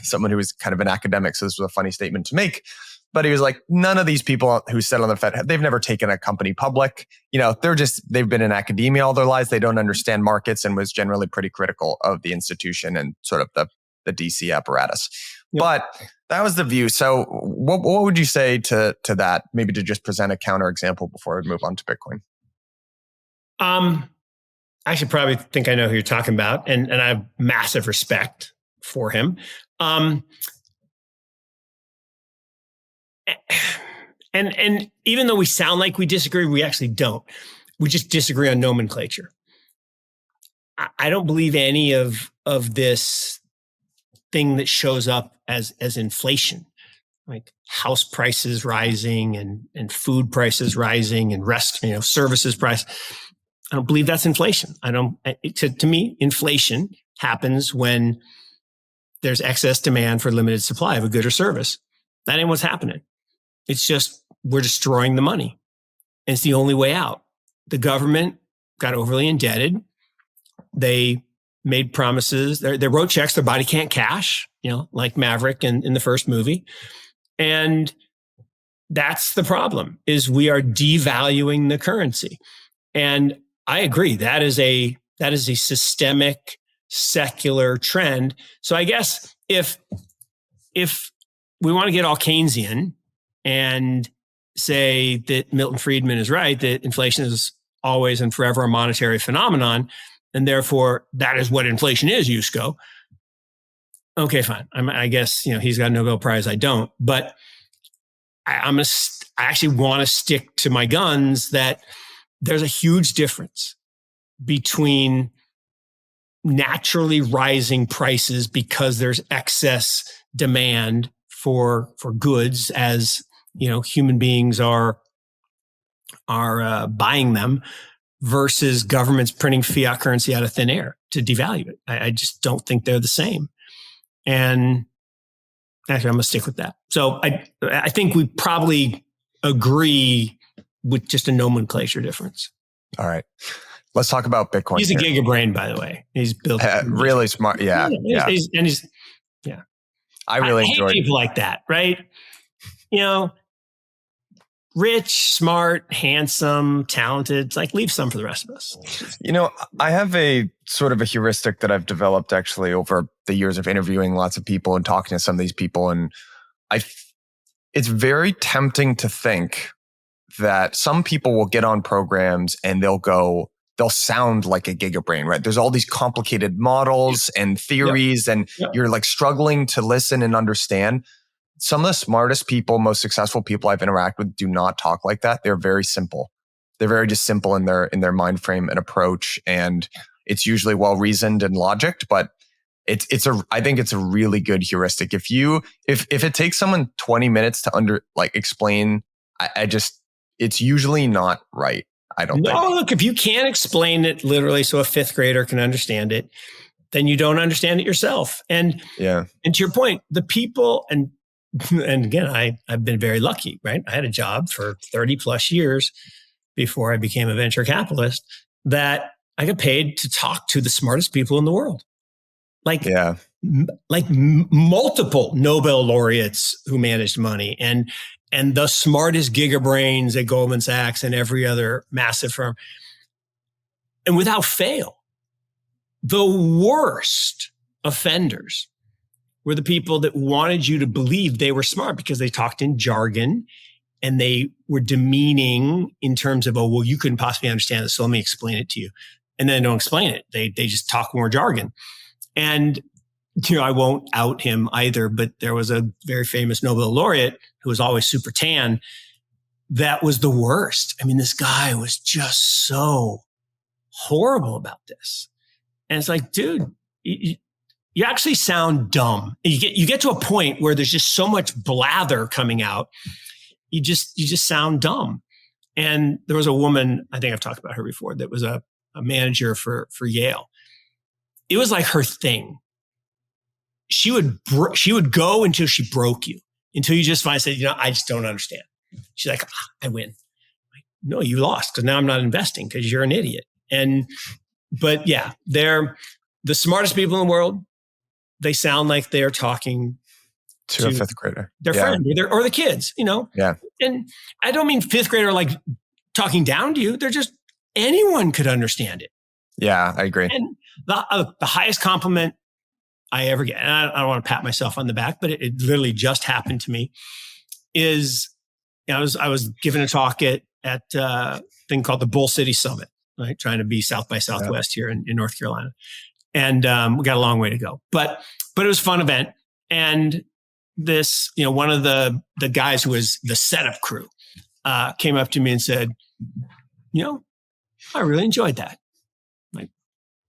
[SPEAKER 1] someone who was kind of an academic. So this was a funny statement to make. But he was like, none of these people who sit on the Fed, they've never taken a company public. They've been in academia all their lives. They don't understand markets, and was generally pretty critical of the institution and sort of the DC apparatus. Yep. But that was the view. So what would you say to that? Maybe to just present a counterexample before we move on to Bitcoin.
[SPEAKER 2] I should probably think I know who you're talking about, and I have massive respect for him. And even though we sound like we disagree, we actually don't. We just disagree on nomenclature. I don't believe any of this thing that shows up as inflation, like house prices rising and food prices rising and services price. I don't believe that's inflation. To me, inflation happens when there's excess demand for limited supply of a good or service. That ain't what's happening. It's just we're destroying the money. And it's the only way out. The government got overly indebted. They made promises. They wrote checks their body can't cash, like Maverick in the first movie. And that's the problem, is we are devaluing the currency. And I agree, that is a systemic secular trend. So I guess if we want to get all Keynesian and say that Milton Friedman is right, that inflation is always and forever a monetary phenomenon, and therefore that is what inflation is, Yusko. Okay, fine. I guess he's got a Nobel Prize. I don't, but I actually want to stick to my guns that there's a huge difference between naturally rising prices because there's excess demand for goods, as human beings are buying them, versus governments printing fiat currency out of thin air to devalue it. I just don't think they're the same. And actually, I'm going to stick with that. So I think we probably agree with just a nomenclature difference.
[SPEAKER 1] All right. Let's talk about Bitcoin.
[SPEAKER 2] He's a gigabrain, by the way. He's built
[SPEAKER 1] really smart. Yeah. I really enjoy
[SPEAKER 2] people like that, right? Rich, smart, handsome, talented. It's like, leave some for the rest of us.
[SPEAKER 1] I have a sort of a heuristic that I've developed actually over the years of interviewing lots of people and talking to some of these people. And it's very tempting to think that some people will get on programs and they'll sound like a gigabrain, right? There's all these complicated models and theories, and you're like struggling to listen and understand. Some of the smartest people, most successful people I've interacted with do not talk like that. They're very simple. They're very just simple in their mind frame and approach, and it's usually well reasoned and logicked. But I think it's a really good heuristic. If it takes someone 20 minutes to explain, it's usually not right. I don't think.
[SPEAKER 2] No, look, if you can't explain it literally so a fifth grader can understand it, then you don't understand it yourself. And to your point, the people, and again, I've been very lucky, right? I had a job for 30 plus years before I became a venture capitalist that I got paid to talk to the smartest people in the world. Like multiple Nobel laureates who managed money, and the smartest gigabrains at Goldman Sachs and every other massive firm. And without fail, the worst offenders were the people that wanted you to believe they were smart because they talked in jargon and they were demeaning in terms of, oh, well, you couldn't possibly understand this, so let me explain it to you. And then they don't explain it. They just talk more jargon. And I won't out him either, but there was a very famous Nobel laureate who was always super tan. That was the worst. I mean, this guy was just so horrible about this. And it's like, dude, you actually sound dumb. You get to a point where there's just so much blather coming out. You just sound dumb. And there was a woman, I think I've talked about her before, that was a manager for Yale. It was like her thing. She would go until she broke you, until you just finally said, I just don't understand. She's like, I win. Like, no, you lost because now I'm not investing because you're an idiot. But yeah, they're the smartest people in the world. They sound like they're talking
[SPEAKER 1] to a fifth grader,
[SPEAKER 2] their friend or the kids,
[SPEAKER 1] Yeah.
[SPEAKER 2] And I don't mean fifth grader like talking down to you. They're just, anyone could understand it.
[SPEAKER 1] Yeah, I agree.
[SPEAKER 2] And the highest compliment I ever get, and I don't want to pat myself on the back, but it literally just happened to me, is I was giving a talk at a thing called the Bull City Summit, right? Trying to be South by Southwest here in North Carolina. And we got a long way to go. But it was a fun event. And this, one of the guys who was the setup crew came up to me and said, I really enjoyed that. Like,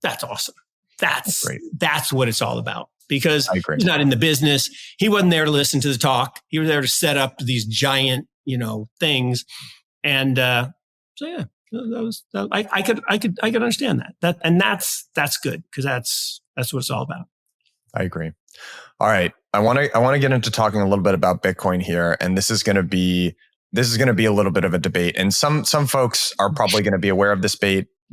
[SPEAKER 2] that's awesome. That's great. That's what it's all about. Because he's not in the business. He wasn't there to listen to the talk. He was there to set up these giant, things. And so yeah, I could understand that. And that's good because that's what it's all about.
[SPEAKER 1] I agree. All right, I want to get into talking a little bit about Bitcoin here, and this is going to be a little bit of a debate. And some folks are probably going to be aware of this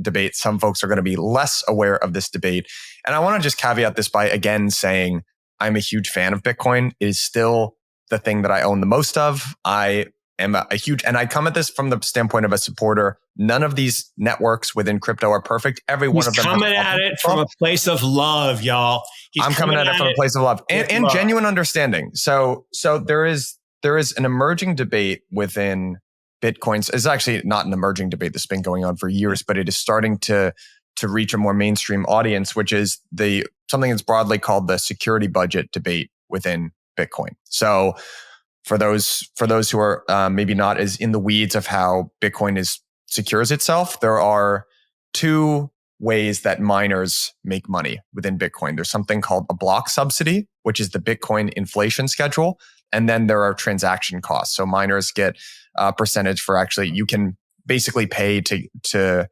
[SPEAKER 1] debate. Some folks are going to be less aware of this debate. And I want to just caveat this by again saying I'm a huge fan of Bitcoin. It is still the thing that I own the most of. I am a huge, and I come at this from the standpoint of a supporter. None of these networks within crypto are perfect. Every one
[SPEAKER 2] He's
[SPEAKER 1] of them.
[SPEAKER 2] coming at it from a place of love, y'all.
[SPEAKER 1] I'm coming at it from a place of love and genuine understanding. So there is an emerging debate within Bitcoins. It's actually not an emerging debate that's been going on for years, but it is starting to reach a more mainstream audience, which is something that's broadly called the security budget debate within Bitcoin. So for those who are maybe not as in the weeds of how Bitcoin secures itself, there are two ways that miners make money within Bitcoin. There's something called a block subsidy, which is the Bitcoin inflation schedule. And then there are transaction costs. So miners get a percentage for you can basically pay to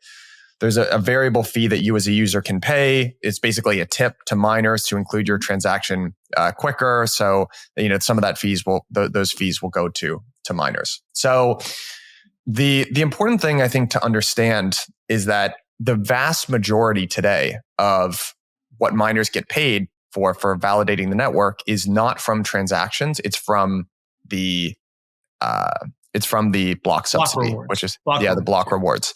[SPEAKER 1] there's a variable fee that you as a user can pay. It's basically a tip to miners to include your transaction quicker. So, some of that those fees will go to miners. So the important thing I think to understand is that the vast majority today of what miners get paid for validating the network is not from transactions. It's from the block subsidy,
[SPEAKER 2] rewards.
[SPEAKER 1] Which is the block rewards.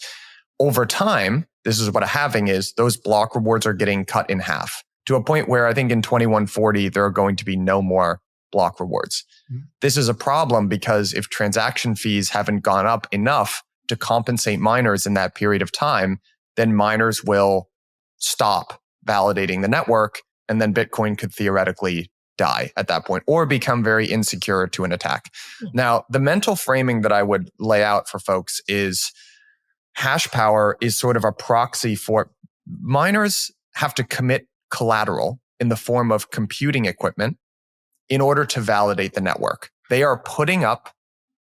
[SPEAKER 1] Over time, this is what a halving is. Those block rewards are getting cut in half to a point where I think in 2140 there are going to be no more block rewards. Mm-hmm. This is a problem because if transaction fees haven't gone up enough to compensate miners in that period of time, then miners will stop validating the network, and then Bitcoin could theoretically die at that point or become very insecure to an attack. Now, the mental framing that I would lay out for folks is hash power is sort of a proxy for miners have to commit collateral in the form of computing equipment in order to validate the network. They are putting up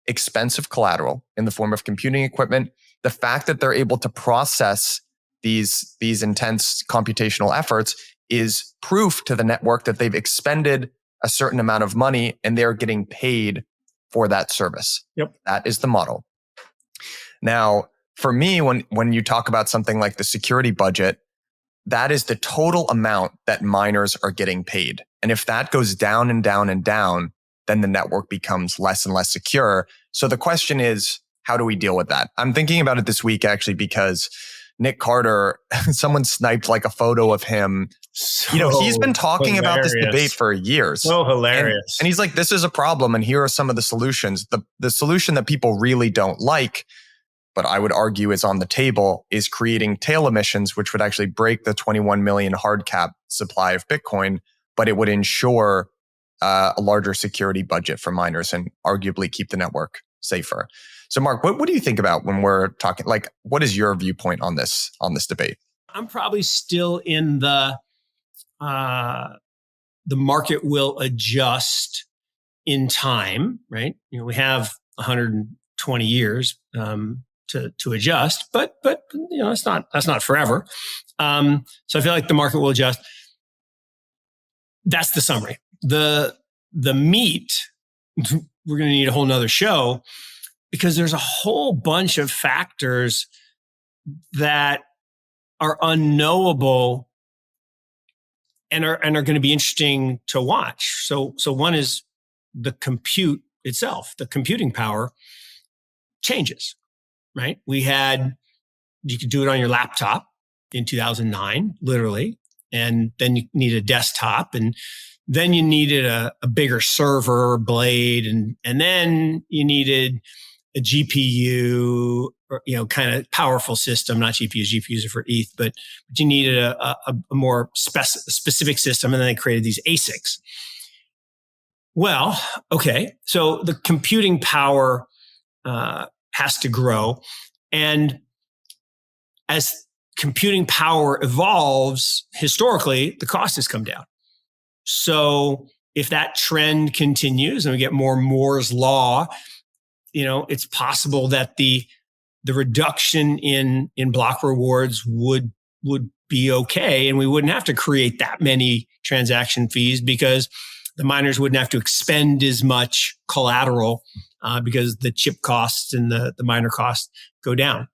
[SPEAKER 1] expensive collateral in the form of computing equipment. The fact that they're able to process these intense computational efforts is proof to the network that they've expended a certain amount of money and they're getting paid for that service.
[SPEAKER 2] Yep.
[SPEAKER 1] That is the model. Now, for me, when you talk about something like the security budget, that is the total amount that miners are getting paid. And if that goes down and down and down, then the network becomes less and less secure. So the question is, how do we deal with that? I'm thinking about it this week, actually, because Nick Carter, someone sniped like a photo of him. He's been talking about this debate for years.
[SPEAKER 2] So hilarious.
[SPEAKER 1] And he's like, this is a problem. And here are some of the solutions. The solution that people really don't like, but I would argue is on the table, is creating tail emissions, which would actually break the 21 million hard cap supply of Bitcoin, but it would ensure a larger security budget for miners and arguably keep the network safer. So Mark, what do you think about when we're talking, what is your viewpoint on this debate?
[SPEAKER 2] I'm probably still in the market will adjust in time, right? We have 120 years to adjust, but that's not forever. So I feel like the market will adjust. That's the summary. The meat, we're going to need a whole nother show because there's a whole bunch of factors that are unknowable and are going to be interesting to watch. So one is the compute itself. The computing power changes, right? You could do it on your laptop in 2009, literally, and then you need a desktop, and then you needed a bigger server blade, and then you needed a GPU, or, kind of powerful system, not GPUs. GPUs are for ETH, but you needed a more specific system, and then they created these ASICs. Well, okay, so the computing power has to grow, and as computing power evolves, historically, the cost has come down. So if that trend continues and we get more Moore's law, it's possible that the reduction in block rewards would be okay, and we wouldn't have to create that many transaction fees because the miners wouldn't have to expend as much collateral because the chip costs and the miner costs go down.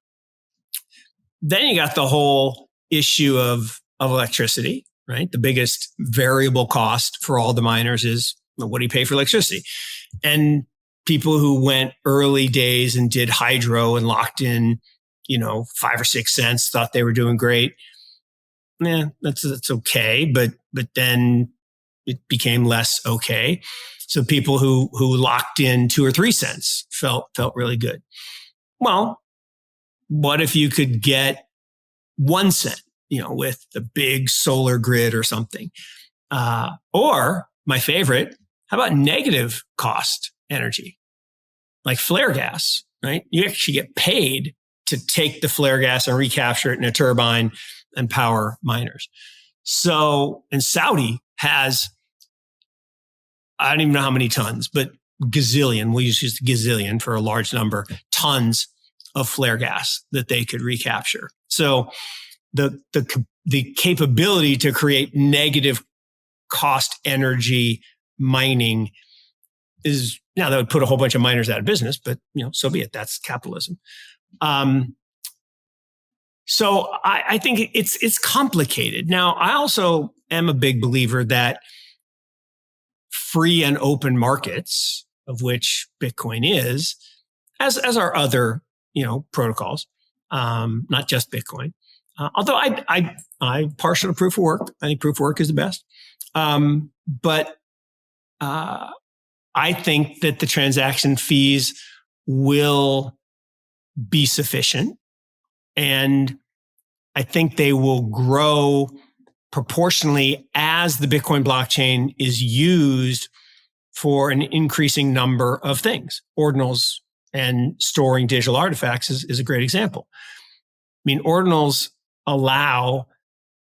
[SPEAKER 2] Then you got the whole issue of electricity, right? The biggest variable cost for all the miners is, what do you pay for electricity? And people who went early days and did hydro and locked in, 5 or 6 cents, thought they were doing great. Yeah, that's okay. But then it became less okay. So people who locked in 2 or 3 cents felt really good. Well, what if you could get 1 cent, with the big solar grid or something? Or my favorite, how about negative cost energy, like flare gas, right? You actually get paid to take the flare gas and recapture it in a turbine and power miners. So, and Saudi has, I don't even know how many tons, but gazillion, we'll use gazillion for a large number, tons of flare gas that they could recapture. So the capability to create negative cost energy mining is, now that would put a whole bunch of miners out of business, but so be it. That's capitalism. So I think it's complicated. Now, I also am a big believer that free and open markets, of which Bitcoin is, as are other protocols, not just Bitcoin. Although I partial to proof of work. I think proof of work is the best. But I think that the transaction fees will be sufficient, and I think they will grow proportionally as the Bitcoin blockchain is used for an increasing number of things. Ordinals and storing digital artifacts is a great example. I mean, ordinals allow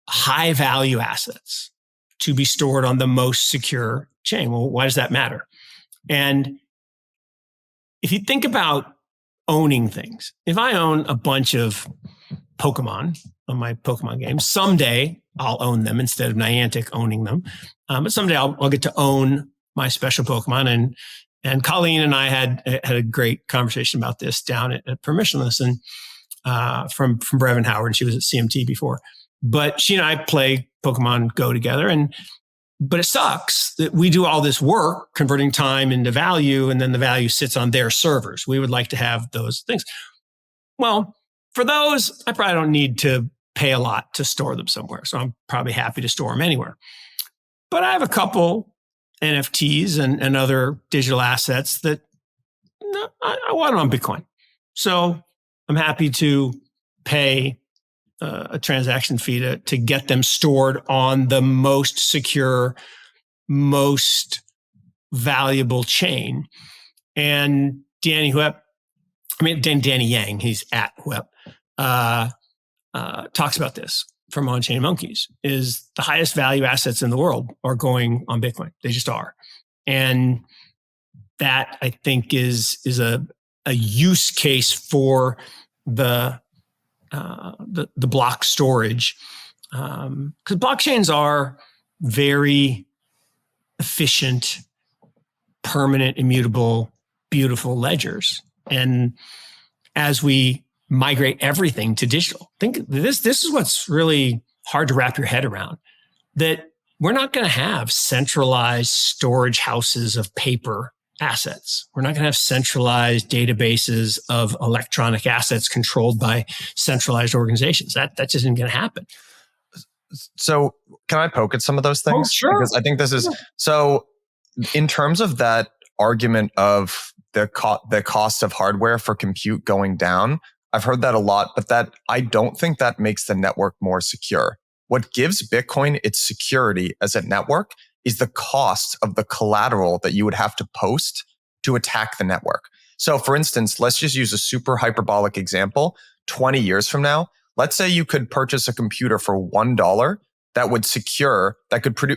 [SPEAKER 2] high value assets to be stored on the most secure chain. Well, why does that matter? And if you think about owning things, if I own a bunch of Pokemon on my Pokemon game, someday I'll own them instead of Niantic owning them. But someday I'll get to own my special Pokemon. And Colleen and I had a great conversation about this down at Permissionless, and from Brevin Howard. She was at CMT before, but she and I play Pokemon Go together. But it sucks that we do all this work converting time into value, and then the value sits on their servers. We would like to have those things. Well, for those, I probably don't need to pay a lot to store them somewhere. So I'm probably happy to store them anywhere. But I have a couple NFTs and other digital assets that I want on Bitcoin. So I'm happy to pay a transaction fee to get them stored on the most secure, most valuable chain. And Danny Yang, he's at Huep, talks about this from On-Chain Monkeys, is the highest value assets in the world are going on Bitcoin. They just are. And that, I think, is a use case for the block storage, because blockchains are very efficient, permanent, immutable, beautiful ledgers. And as we migrate everything to digital, think this is what's really hard to wrap your head around, that we're not going to have centralized storage houses of paper assets. We're not going to have centralized databases of electronic assets controlled by centralized organizations. That just isn't going to happen.
[SPEAKER 1] So can I poke at some of those things?
[SPEAKER 2] Oh, sure.
[SPEAKER 1] Because I think this is, so in terms of that argument of the cost of hardware for compute going down, I've heard that a lot, but that I don't think that makes the network more secure. What gives Bitcoin its security as a network is the cost of the collateral that you would have to post to attack the network. So for instance, let's just use a super hyperbolic example. 20 years from now, let's say you could purchase a computer for $1 that would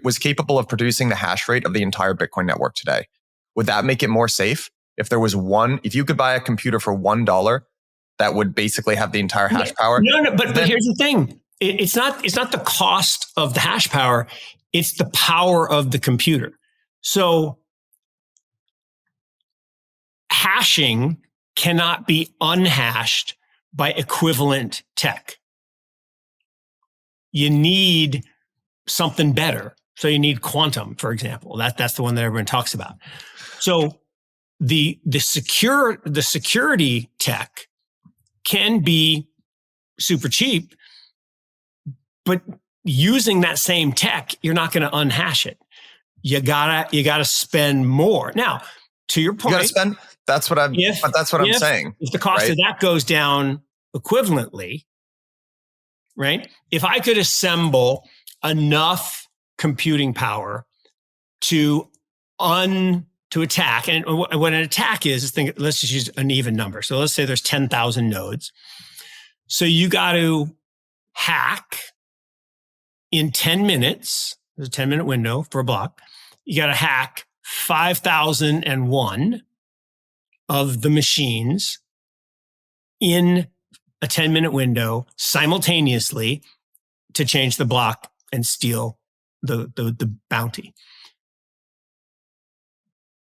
[SPEAKER 1] was capable of producing the hash rate of the entire Bitcoin network today. Would that make it more safe? If you could buy a computer for $1 that would basically have the entire hash power?
[SPEAKER 2] No, but here's the thing. It's not the cost of the hash power. It's the power of the computer. So hashing cannot be unhashed by equivalent tech. You need something better. So you need quantum, for example. That's the one that everyone talks about. So the security tech can be super cheap, but using that same tech, you're not going to unhash it. You gotta spend more. Now, to your point,
[SPEAKER 1] you gotta spend. That's what I'm saying.
[SPEAKER 2] If the cost of that goes down equivalently, right? If I could assemble enough computing power to attack, and what an attack is let's just use an even number. So let's say there's 10,000 nodes. So you got to hack in 10 minutes. There's a 10-minute window for a block. You got to hack 5,001 of the machines in a 10-minute window simultaneously to change the block and steal the bounty.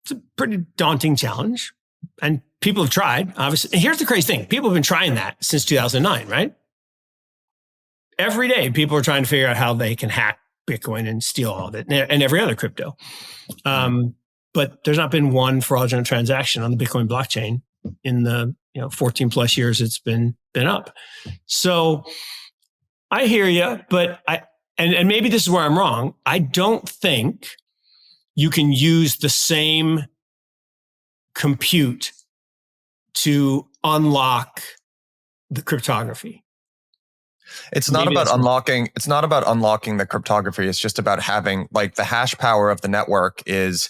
[SPEAKER 2] It's a pretty daunting challenge. And people have tried, obviously. And here's the crazy thing. People have been trying that since 2009, right? Every day, people are trying to figure out how they can hack Bitcoin and steal all of it and every other crypto. But there's not been one fraudulent transaction on the Bitcoin blockchain in the 14 plus years it's been up. So I hear you, but and maybe this is where I'm wrong. I don't think you can use the same compute to unlock the cryptography.
[SPEAKER 1] It's not about unlocking the cryptography. It's just about having, like, the hash power of the network is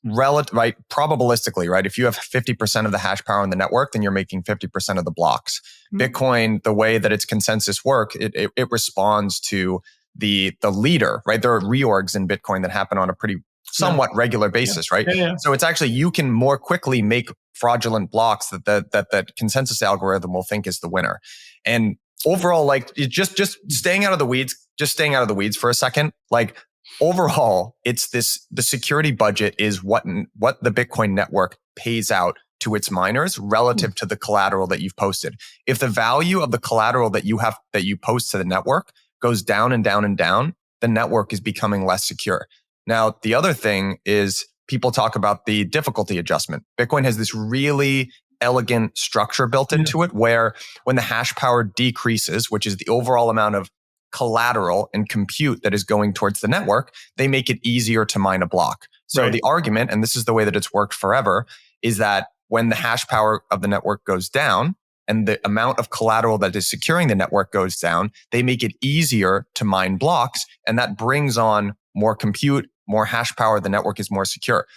[SPEAKER 1] relative, right? Probabilistically, right? If you have 50% of the hash power in the network, then you're making 50% of the blocks. Mm-hmm. Bitcoin, the way that its consensus work, it responds to the leader, right? There are reorgs in Bitcoin that happen on a pretty somewhat regular basis, right? Yeah. So it's actually, you can more quickly make fraudulent blocks that consensus algorithm will think is the winner. And overall, like, just staying out of the weeds for a second, like, overall, it's the security budget is what the Bitcoin network pays out to its miners relative to the collateral that you've posted. If the value of the collateral that you post to the network goes down and down and down, the network is becoming less secure. Now, the other thing is, people talk about the difficulty adjustment. Bitcoin has this really elegant structure built into it, where when the hash power decreases, which is the overall amount of collateral and compute that is going towards the network, they make it easier to mine a block. So the argument, and this is the way that it's worked forever, is that when the hash power of the network goes down and the amount of collateral that is securing the network goes down, they make it easier to mine blocks, and that brings on more compute, more hash power. The network is more secure.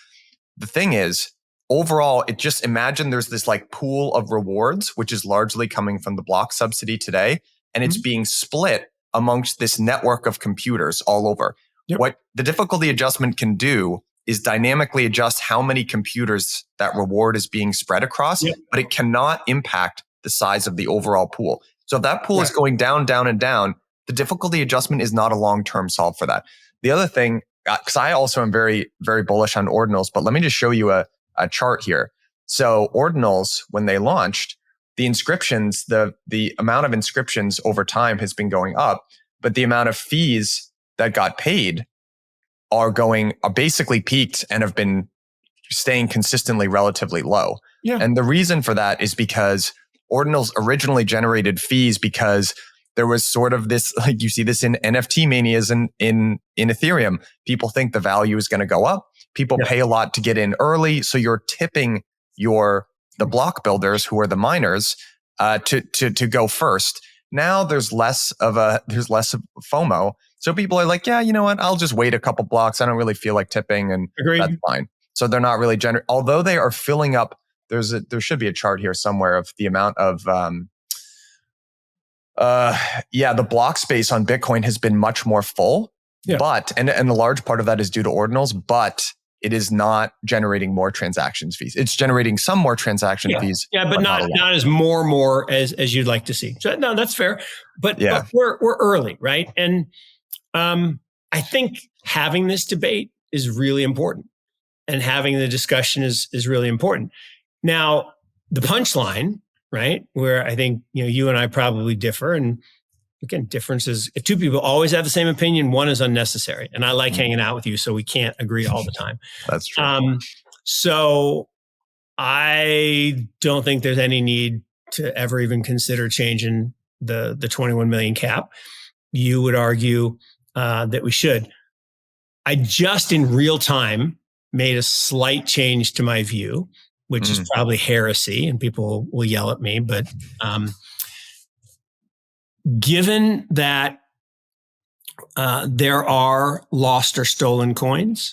[SPEAKER 1] The thing is, overall, just imagine there's this, like, pool of rewards, which is largely coming from the block subsidy today, and it's being split amongst this network of computers all over. Yep. What the difficulty adjustment can do is dynamically adjust how many computers that reward is being spread across, but it cannot impact the size of the overall pool. So if that pool is going down, down, and down, the difficulty adjustment is not a long-term solve for that. The other thing, because I also am very, very bullish on ordinals, but let me just show you a chart here. So ordinals, when they launched, the inscriptions, the amount of inscriptions over time has been going up, but the amount of fees that got paid are basically peaked and have been staying consistently relatively low. Yeah. And the reason for that is because ordinals originally generated fees because there was sort of this, like, you see this in NFT manias in Ethereum. People think the value is going to go up. People pay a lot to get in early. So you're tipping the block builders, who are the miners, to go first. Now there's less of FOMO. So people are like, yeah, you know what? I'll just wait a couple blocks. I don't really feel like tipping, and that's fine. So they're not really although they are filling up. There should be a chart here somewhere of the amount of the block space on Bitcoin has been much more full. Yeah. But and a large part of that is due to ordinals, but it is not generating more transactions fees. It's generating some more transaction fees. Yeah,
[SPEAKER 2] but not as more as you'd like to see. So no, that's fair. But we're early, right? And I think having this debate is really important, and having the discussion is really important. Now, the punchline, right, where I think you and I probably differ, and again, differences. If two people always have the same opinion, one is unnecessary. And I like hanging out with you, so we can't agree all the time.
[SPEAKER 1] That's true.
[SPEAKER 2] So I don't think there's any need to ever even consider changing the 21 million cap. You would argue that we should. I just in real time made a slight change to my view, which is probably heresy, and people will yell at me. But given that there are lost or stolen coins,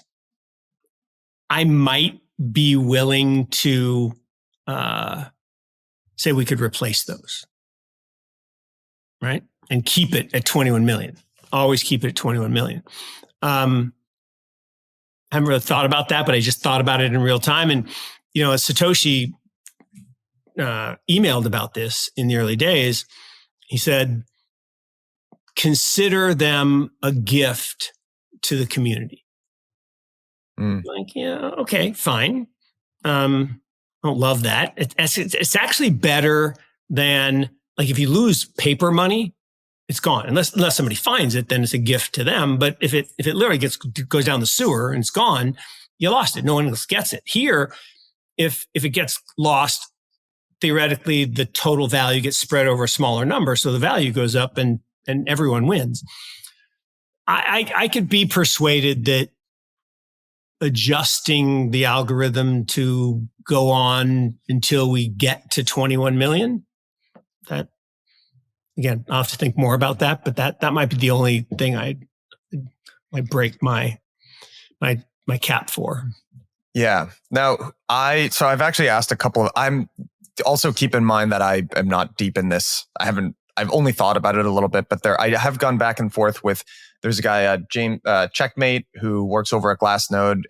[SPEAKER 2] I might be willing to say we could replace those, right? And keep it at 21 million. Always keep it at 21 million. I haven't really thought about that, but I just thought about it in real time. And, as Satoshi emailed about this in the early days, he said, consider them a gift to the community. Like, yeah, okay, fine. I don't love that. It's actually better than, like, if you lose paper money, it's gone. Unless somebody finds it, then it's a gift to them. But if it literally goes down the sewer and it's gone, you lost it. No one else gets it. Here, if it gets lost, theoretically, the total value gets spread over a smaller number, so the value goes up and everyone wins. I could be persuaded that adjusting the algorithm to go on until we get to 21 million. That, again, I'll have to think more about that, but that might be the only thing I might break my cap for.
[SPEAKER 1] Yeah. Now, I've actually asked a couple of, I'm also keep in mind that I am not deep in this. I've only thought about it a little bit, but I have gone back and forth with, there's a guy, James Checkmate, who works over at Glassnode.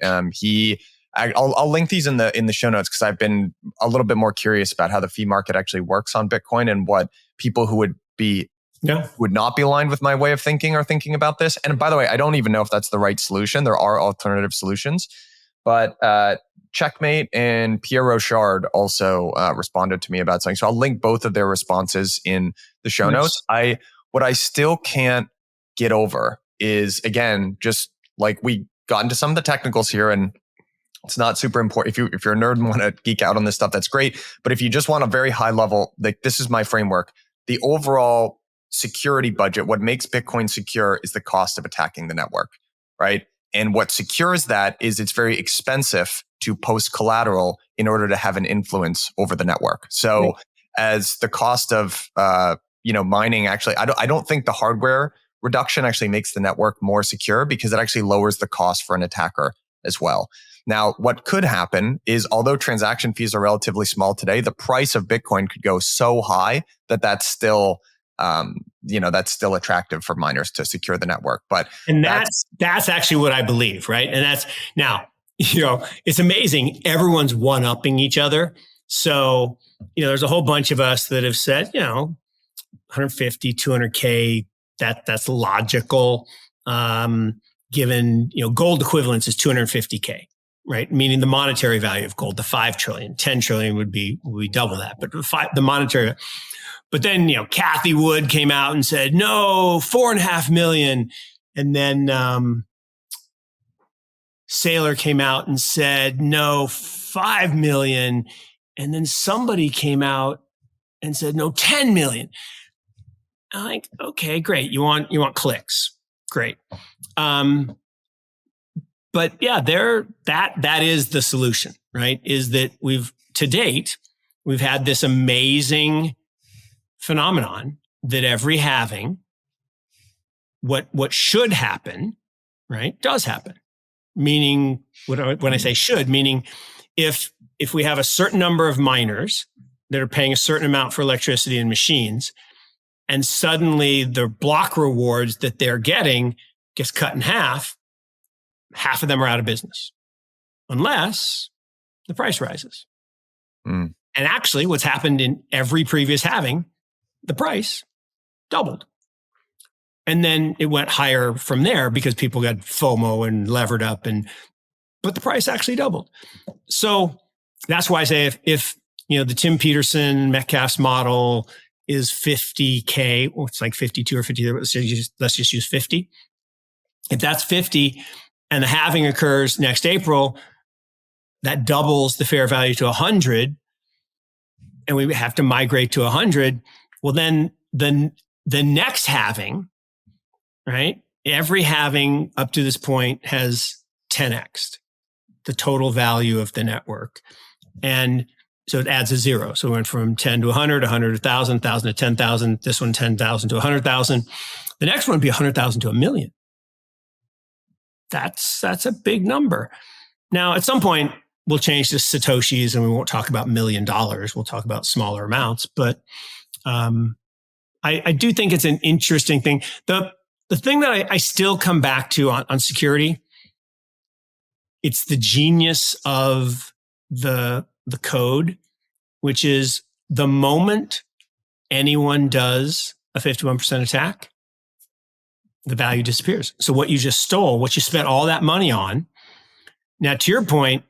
[SPEAKER 1] I'll link these in the show notes, because I've been a little bit more curious about how the fee market actually works on Bitcoin and what people who would not be aligned with my way of thinking are thinking about this. And by the way, I don't even know if that's the right solution. There are alternative solutions, but Checkmate and Pierre Rochard also responded to me about something. So I'll link both of their responses in the show notes. What I still can't get over is, again, just like we got into some of the technicals here, and it's not super important. If you're a nerd and want to geek out on this stuff, that's great. But if you just want a very high level, like, this is my framework. The overall security budget, what makes Bitcoin secure is the cost of attacking the network, right? And what secures that is it's very expensive to post collateral in order to have an influence over the network. So as the cost of mining, actually, I don't think the hardware reduction actually makes the network more secure, because it actually lowers the cost for an attacker as well. Now, what could happen is, although transaction fees are relatively small today, the price of Bitcoin could go so high that that's still attractive for miners to secure the network.
[SPEAKER 2] And that's actually what I believe, right? And that's, now, it's amazing. Everyone's one-upping each other. So, there's a whole bunch of us that have said, 150, 200K, that's logical. Given, gold equivalence is 250K, right? Meaning the monetary value of gold, the 5 trillion, 10 trillion would be double that. But the monetary, but then, Cathie Wood came out and said, no, 4.5 million. And then Saylor came out and said, no, 5 million. And then somebody came out and said, no, 10 million. I'm like, okay, great. You want clicks. Great. But yeah, that is the solution, right? Is that to date, we've had this amazing phenomenon that every halving, what should happen, right, does happen. Meaning, when I say should, meaning if we have a certain number of miners that are paying a certain amount for electricity and machines, and suddenly the block rewards that they're getting gets cut in half of them are out of business, unless the price rises. And actually, what's happened in every previous halving, the price doubled. And then it went higher from there because people got FOMO and levered up, but the price actually doubled. So that's why I say if the Tim Peterson Metcalfe's model is 50K, or it's like 52 or 50, let's just use 50. If that's 50 and the halving occurs next April, that doubles the fair value to 100, and we have to migrate to 100. Well, then the next halving, right? Every halving up to this point has 10x the total value of the network. And so it adds a zero. So we went from 10 to 100, 100 to 1,000, 1,000 to 10,000, this one 10,000 to 100,000. The next one would be 100,000 to 1,000,000. That's a big number. Now, at some point, we'll change to Satoshis and we won't talk about $1 million. We'll talk about smaller amounts. But I do think it's an interesting thing. The thing that I still come back to on security, it's the genius of the code, which is the moment anyone does a 51% attack, the value disappears. So what you just stole, what you spent all that money on. Now, to your point,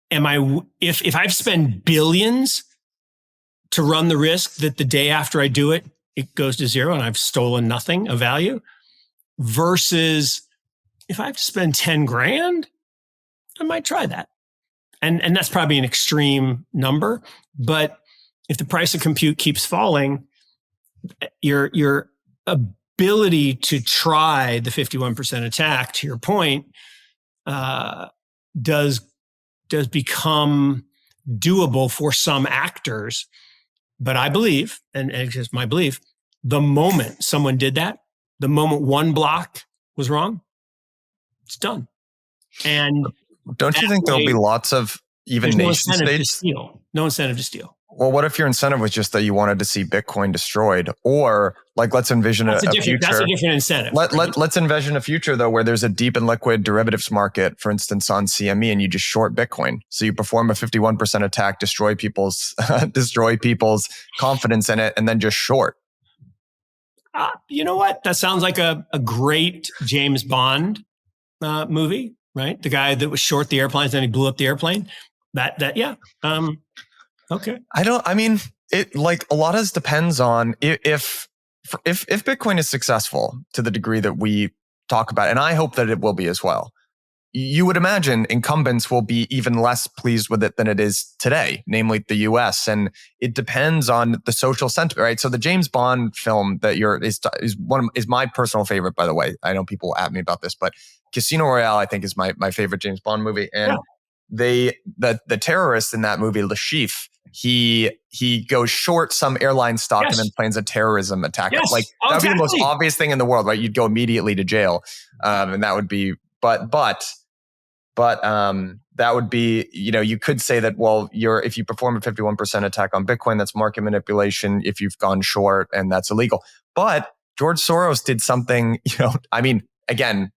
[SPEAKER 2] if I've spent billions to run the risk that the day after I do it, it goes to zero and I've stolen nothing of value, versus if I have to spend 10 grand, I might try that. And that's probably an extreme number, but if the price of compute keeps falling, your ability to try the 51% attack, to your point, does become doable for some actors. But I believe, and it's just my belief, the moment someone did that, the moment one block was wrong, it's done. And
[SPEAKER 1] don't you think there'll be lots of even nation states?
[SPEAKER 2] No incentive to steal.
[SPEAKER 1] Well, what if your incentive was just that you wanted to see Bitcoin destroyed? Or like, let's envision a future.
[SPEAKER 2] That's a different incentive.
[SPEAKER 1] Let's envision a future, though, where there's a deep and liquid derivatives market, for instance, on CME, and you just short Bitcoin. So you perform a 51% attack, destroy people's confidence in it, and then just short.
[SPEAKER 2] You know what? That sounds like a great James Bond movie, right? The guy that was short the airplanes, then he blew up the airplane. Yeah. Okay.
[SPEAKER 1] It like a lot of this depends on if Bitcoin is successful to the degree that we talk about, and I hope that it will be as well. You would imagine incumbents will be even less pleased with it than it is today, namely the US. And it depends on the social sentiment, right? So the James Bond film that is my personal favorite, by the way. I know people will at me about this, but Casino Royale, I think, is my favorite James Bond movie. And the terrorist in that movie, Lashif, he goes short some airline stock and then plans a terrorism attack.
[SPEAKER 2] Yes.
[SPEAKER 1] Like that would be the most obvious thing in the world, right? You'd go immediately to jail, and that would be. But that would be, you could say that, well, if you perform a 51% attack on Bitcoin, that's market manipulation. If you've gone short, and that's illegal. But George Soros did something, again,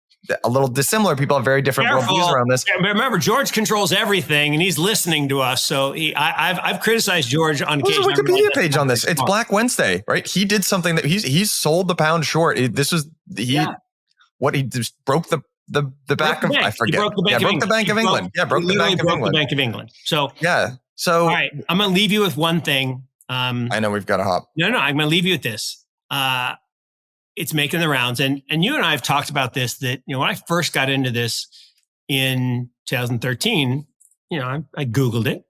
[SPEAKER 1] a little dissimilar. People have very different worldviews around this.
[SPEAKER 2] Remember, George controls everything, and he's listening to us. So I've criticized George on occasion.
[SPEAKER 1] There's a Wikipedia page on this. It's Black Wednesday, right? He did something that he's sold the pound short. He just broke the back of, I forget.
[SPEAKER 2] Broke the Bank of England.
[SPEAKER 1] Broke the Bank
[SPEAKER 2] of England. So
[SPEAKER 1] all
[SPEAKER 2] right, I'm going to leave you with one thing.
[SPEAKER 1] I know we've got to hop.
[SPEAKER 2] No, I'm going to leave you with this. It's making the rounds. And you and I have talked about this, that, when I first got into this in 2013, I Googled it.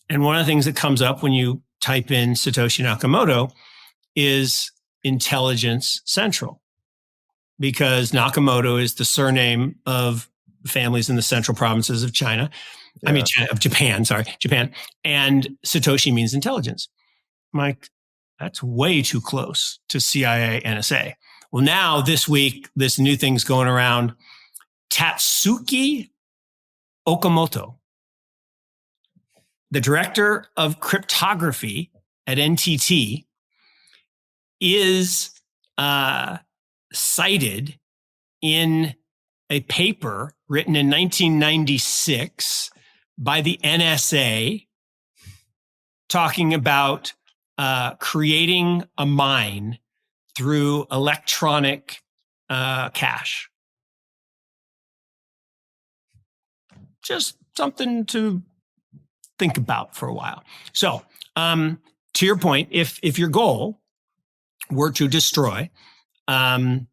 [SPEAKER 2] And one of the things that comes up when you type in Satoshi Nakamoto is Intelligence Central, because Nakamoto is the surname of families in the central provinces of China.
[SPEAKER 1] Yeah.
[SPEAKER 2] Of Japan. And Satoshi means intelligence. I'm like, that's way too close to CIA, NSA. Well, now this week, this new thing's going around. Tatsuki Okamoto, the director of cryptography at NTT, is cited in a paper written in 1996 by the NSA talking about creating a mine through electronic cash. Just something to think about for a while. So, to your point, if your goal were to destroy, and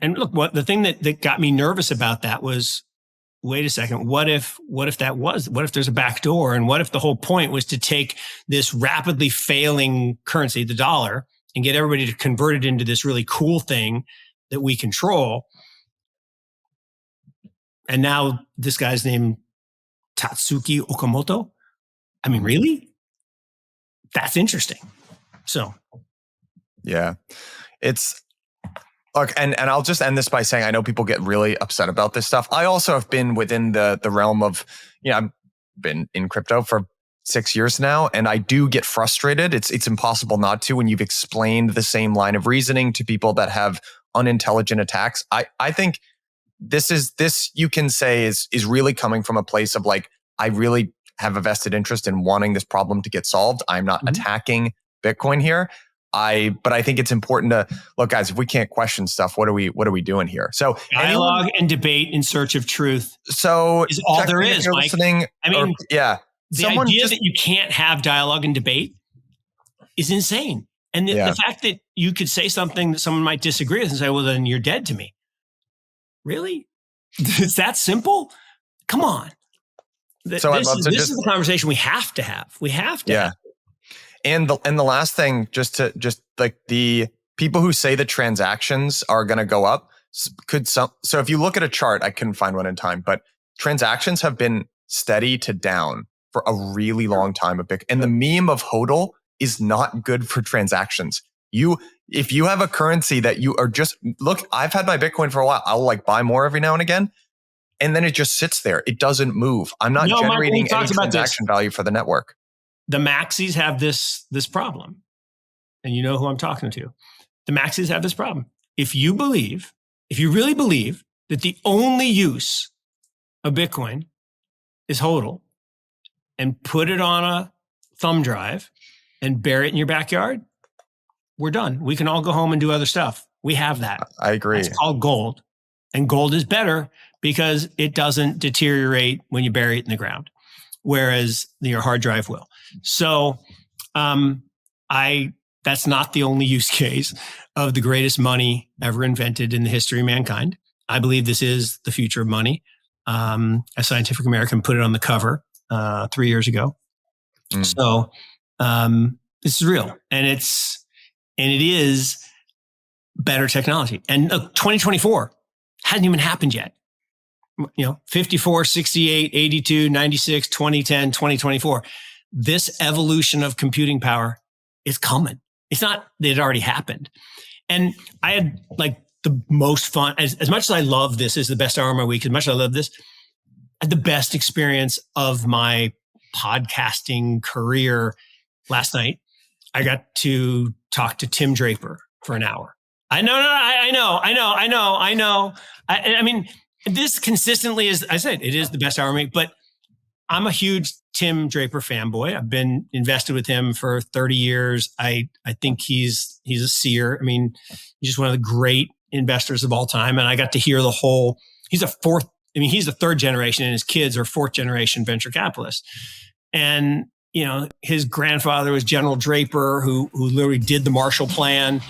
[SPEAKER 2] look, what the thing that got me nervous about that was wait a second, what if there's a back door? And what if the whole point was to take this rapidly failing currency, the dollar, and get everybody to convert it into this really cool thing that we control? And now this guy's named Tatsuki Okamoto. I mean, really? That's interesting. So.
[SPEAKER 1] Yeah. Look, and I'll just end this by saying, I know people get really upset about this stuff. I also have been within the realm of, I've been in crypto for 6 years now, and I do get frustrated. It's impossible not to when you've explained the same line of reasoning to people that have unintelligent attacks. I think this you can say is really coming from a place of like, I really have a vested interest in wanting this problem to get solved. I'm not attacking Bitcoin here. But I think it's important to look, guys, if we can't question stuff, what are we doing here? So
[SPEAKER 2] dialogue and debate in search of truth.
[SPEAKER 1] So
[SPEAKER 2] is all there is, Mike. I mean,
[SPEAKER 1] yeah.
[SPEAKER 2] The idea that you can't have dialogue and debate is insane. And the fact that you could say something that someone might disagree with and say, well, then you're dead to me. Really? It's that simple? Come on. This is the conversation we have to have. We have to have.
[SPEAKER 1] And the last thing, just like the people who say the transactions are going to go up, so if you look at a chart, I couldn't find one in time, but transactions have been steady to down for a really long time. And the meme of HODL is not good for transactions. If you have a currency that you are just, look, I've had my Bitcoin for a while. I'll like buy more every now and again. And then it just sits there. It doesn't move. I'm not generating any transaction value for the network.
[SPEAKER 2] The maxis have this problem. And you know who I'm talking to. The maxis have this problem. If you really believe that the only use of Bitcoin is HODL, and put it on a thumb drive and bury it in your backyard, we're done. We can all go home and do other stuff. We have that.
[SPEAKER 1] I agree.
[SPEAKER 2] It's called gold. And gold is better because it doesn't deteriorate when you bury it in the ground, whereas your hard drive will. So that's not the only use case of the greatest money ever invented in the history of mankind. I believe this is the future of money. A Scientific American put it on the cover 3 years ago. So this is real, and it is better technology. And 2024 hasn't even happened yet. 54, 68, 82, 96, 2010, 2024. This evolution of computing power is coming. It's not that it already happened. And I had like the most fun, as much as I love this is the best hour of my week, as much as I love this, I had the best experience of my podcasting career last night. I got to talk to Tim Draper for an hour. I know. I mean, this consistently is, I said, it is the best hour of my week, but I'm a huge Tim Draper fanboy. I've been invested with him for 30 years. I think he's a seer. I mean, he's just one of the great investors of all time. And I got to hear he's the third generation and his kids are fourth generation venture capitalists. And, his grandfather was General Draper, who literally did the Marshall Plan.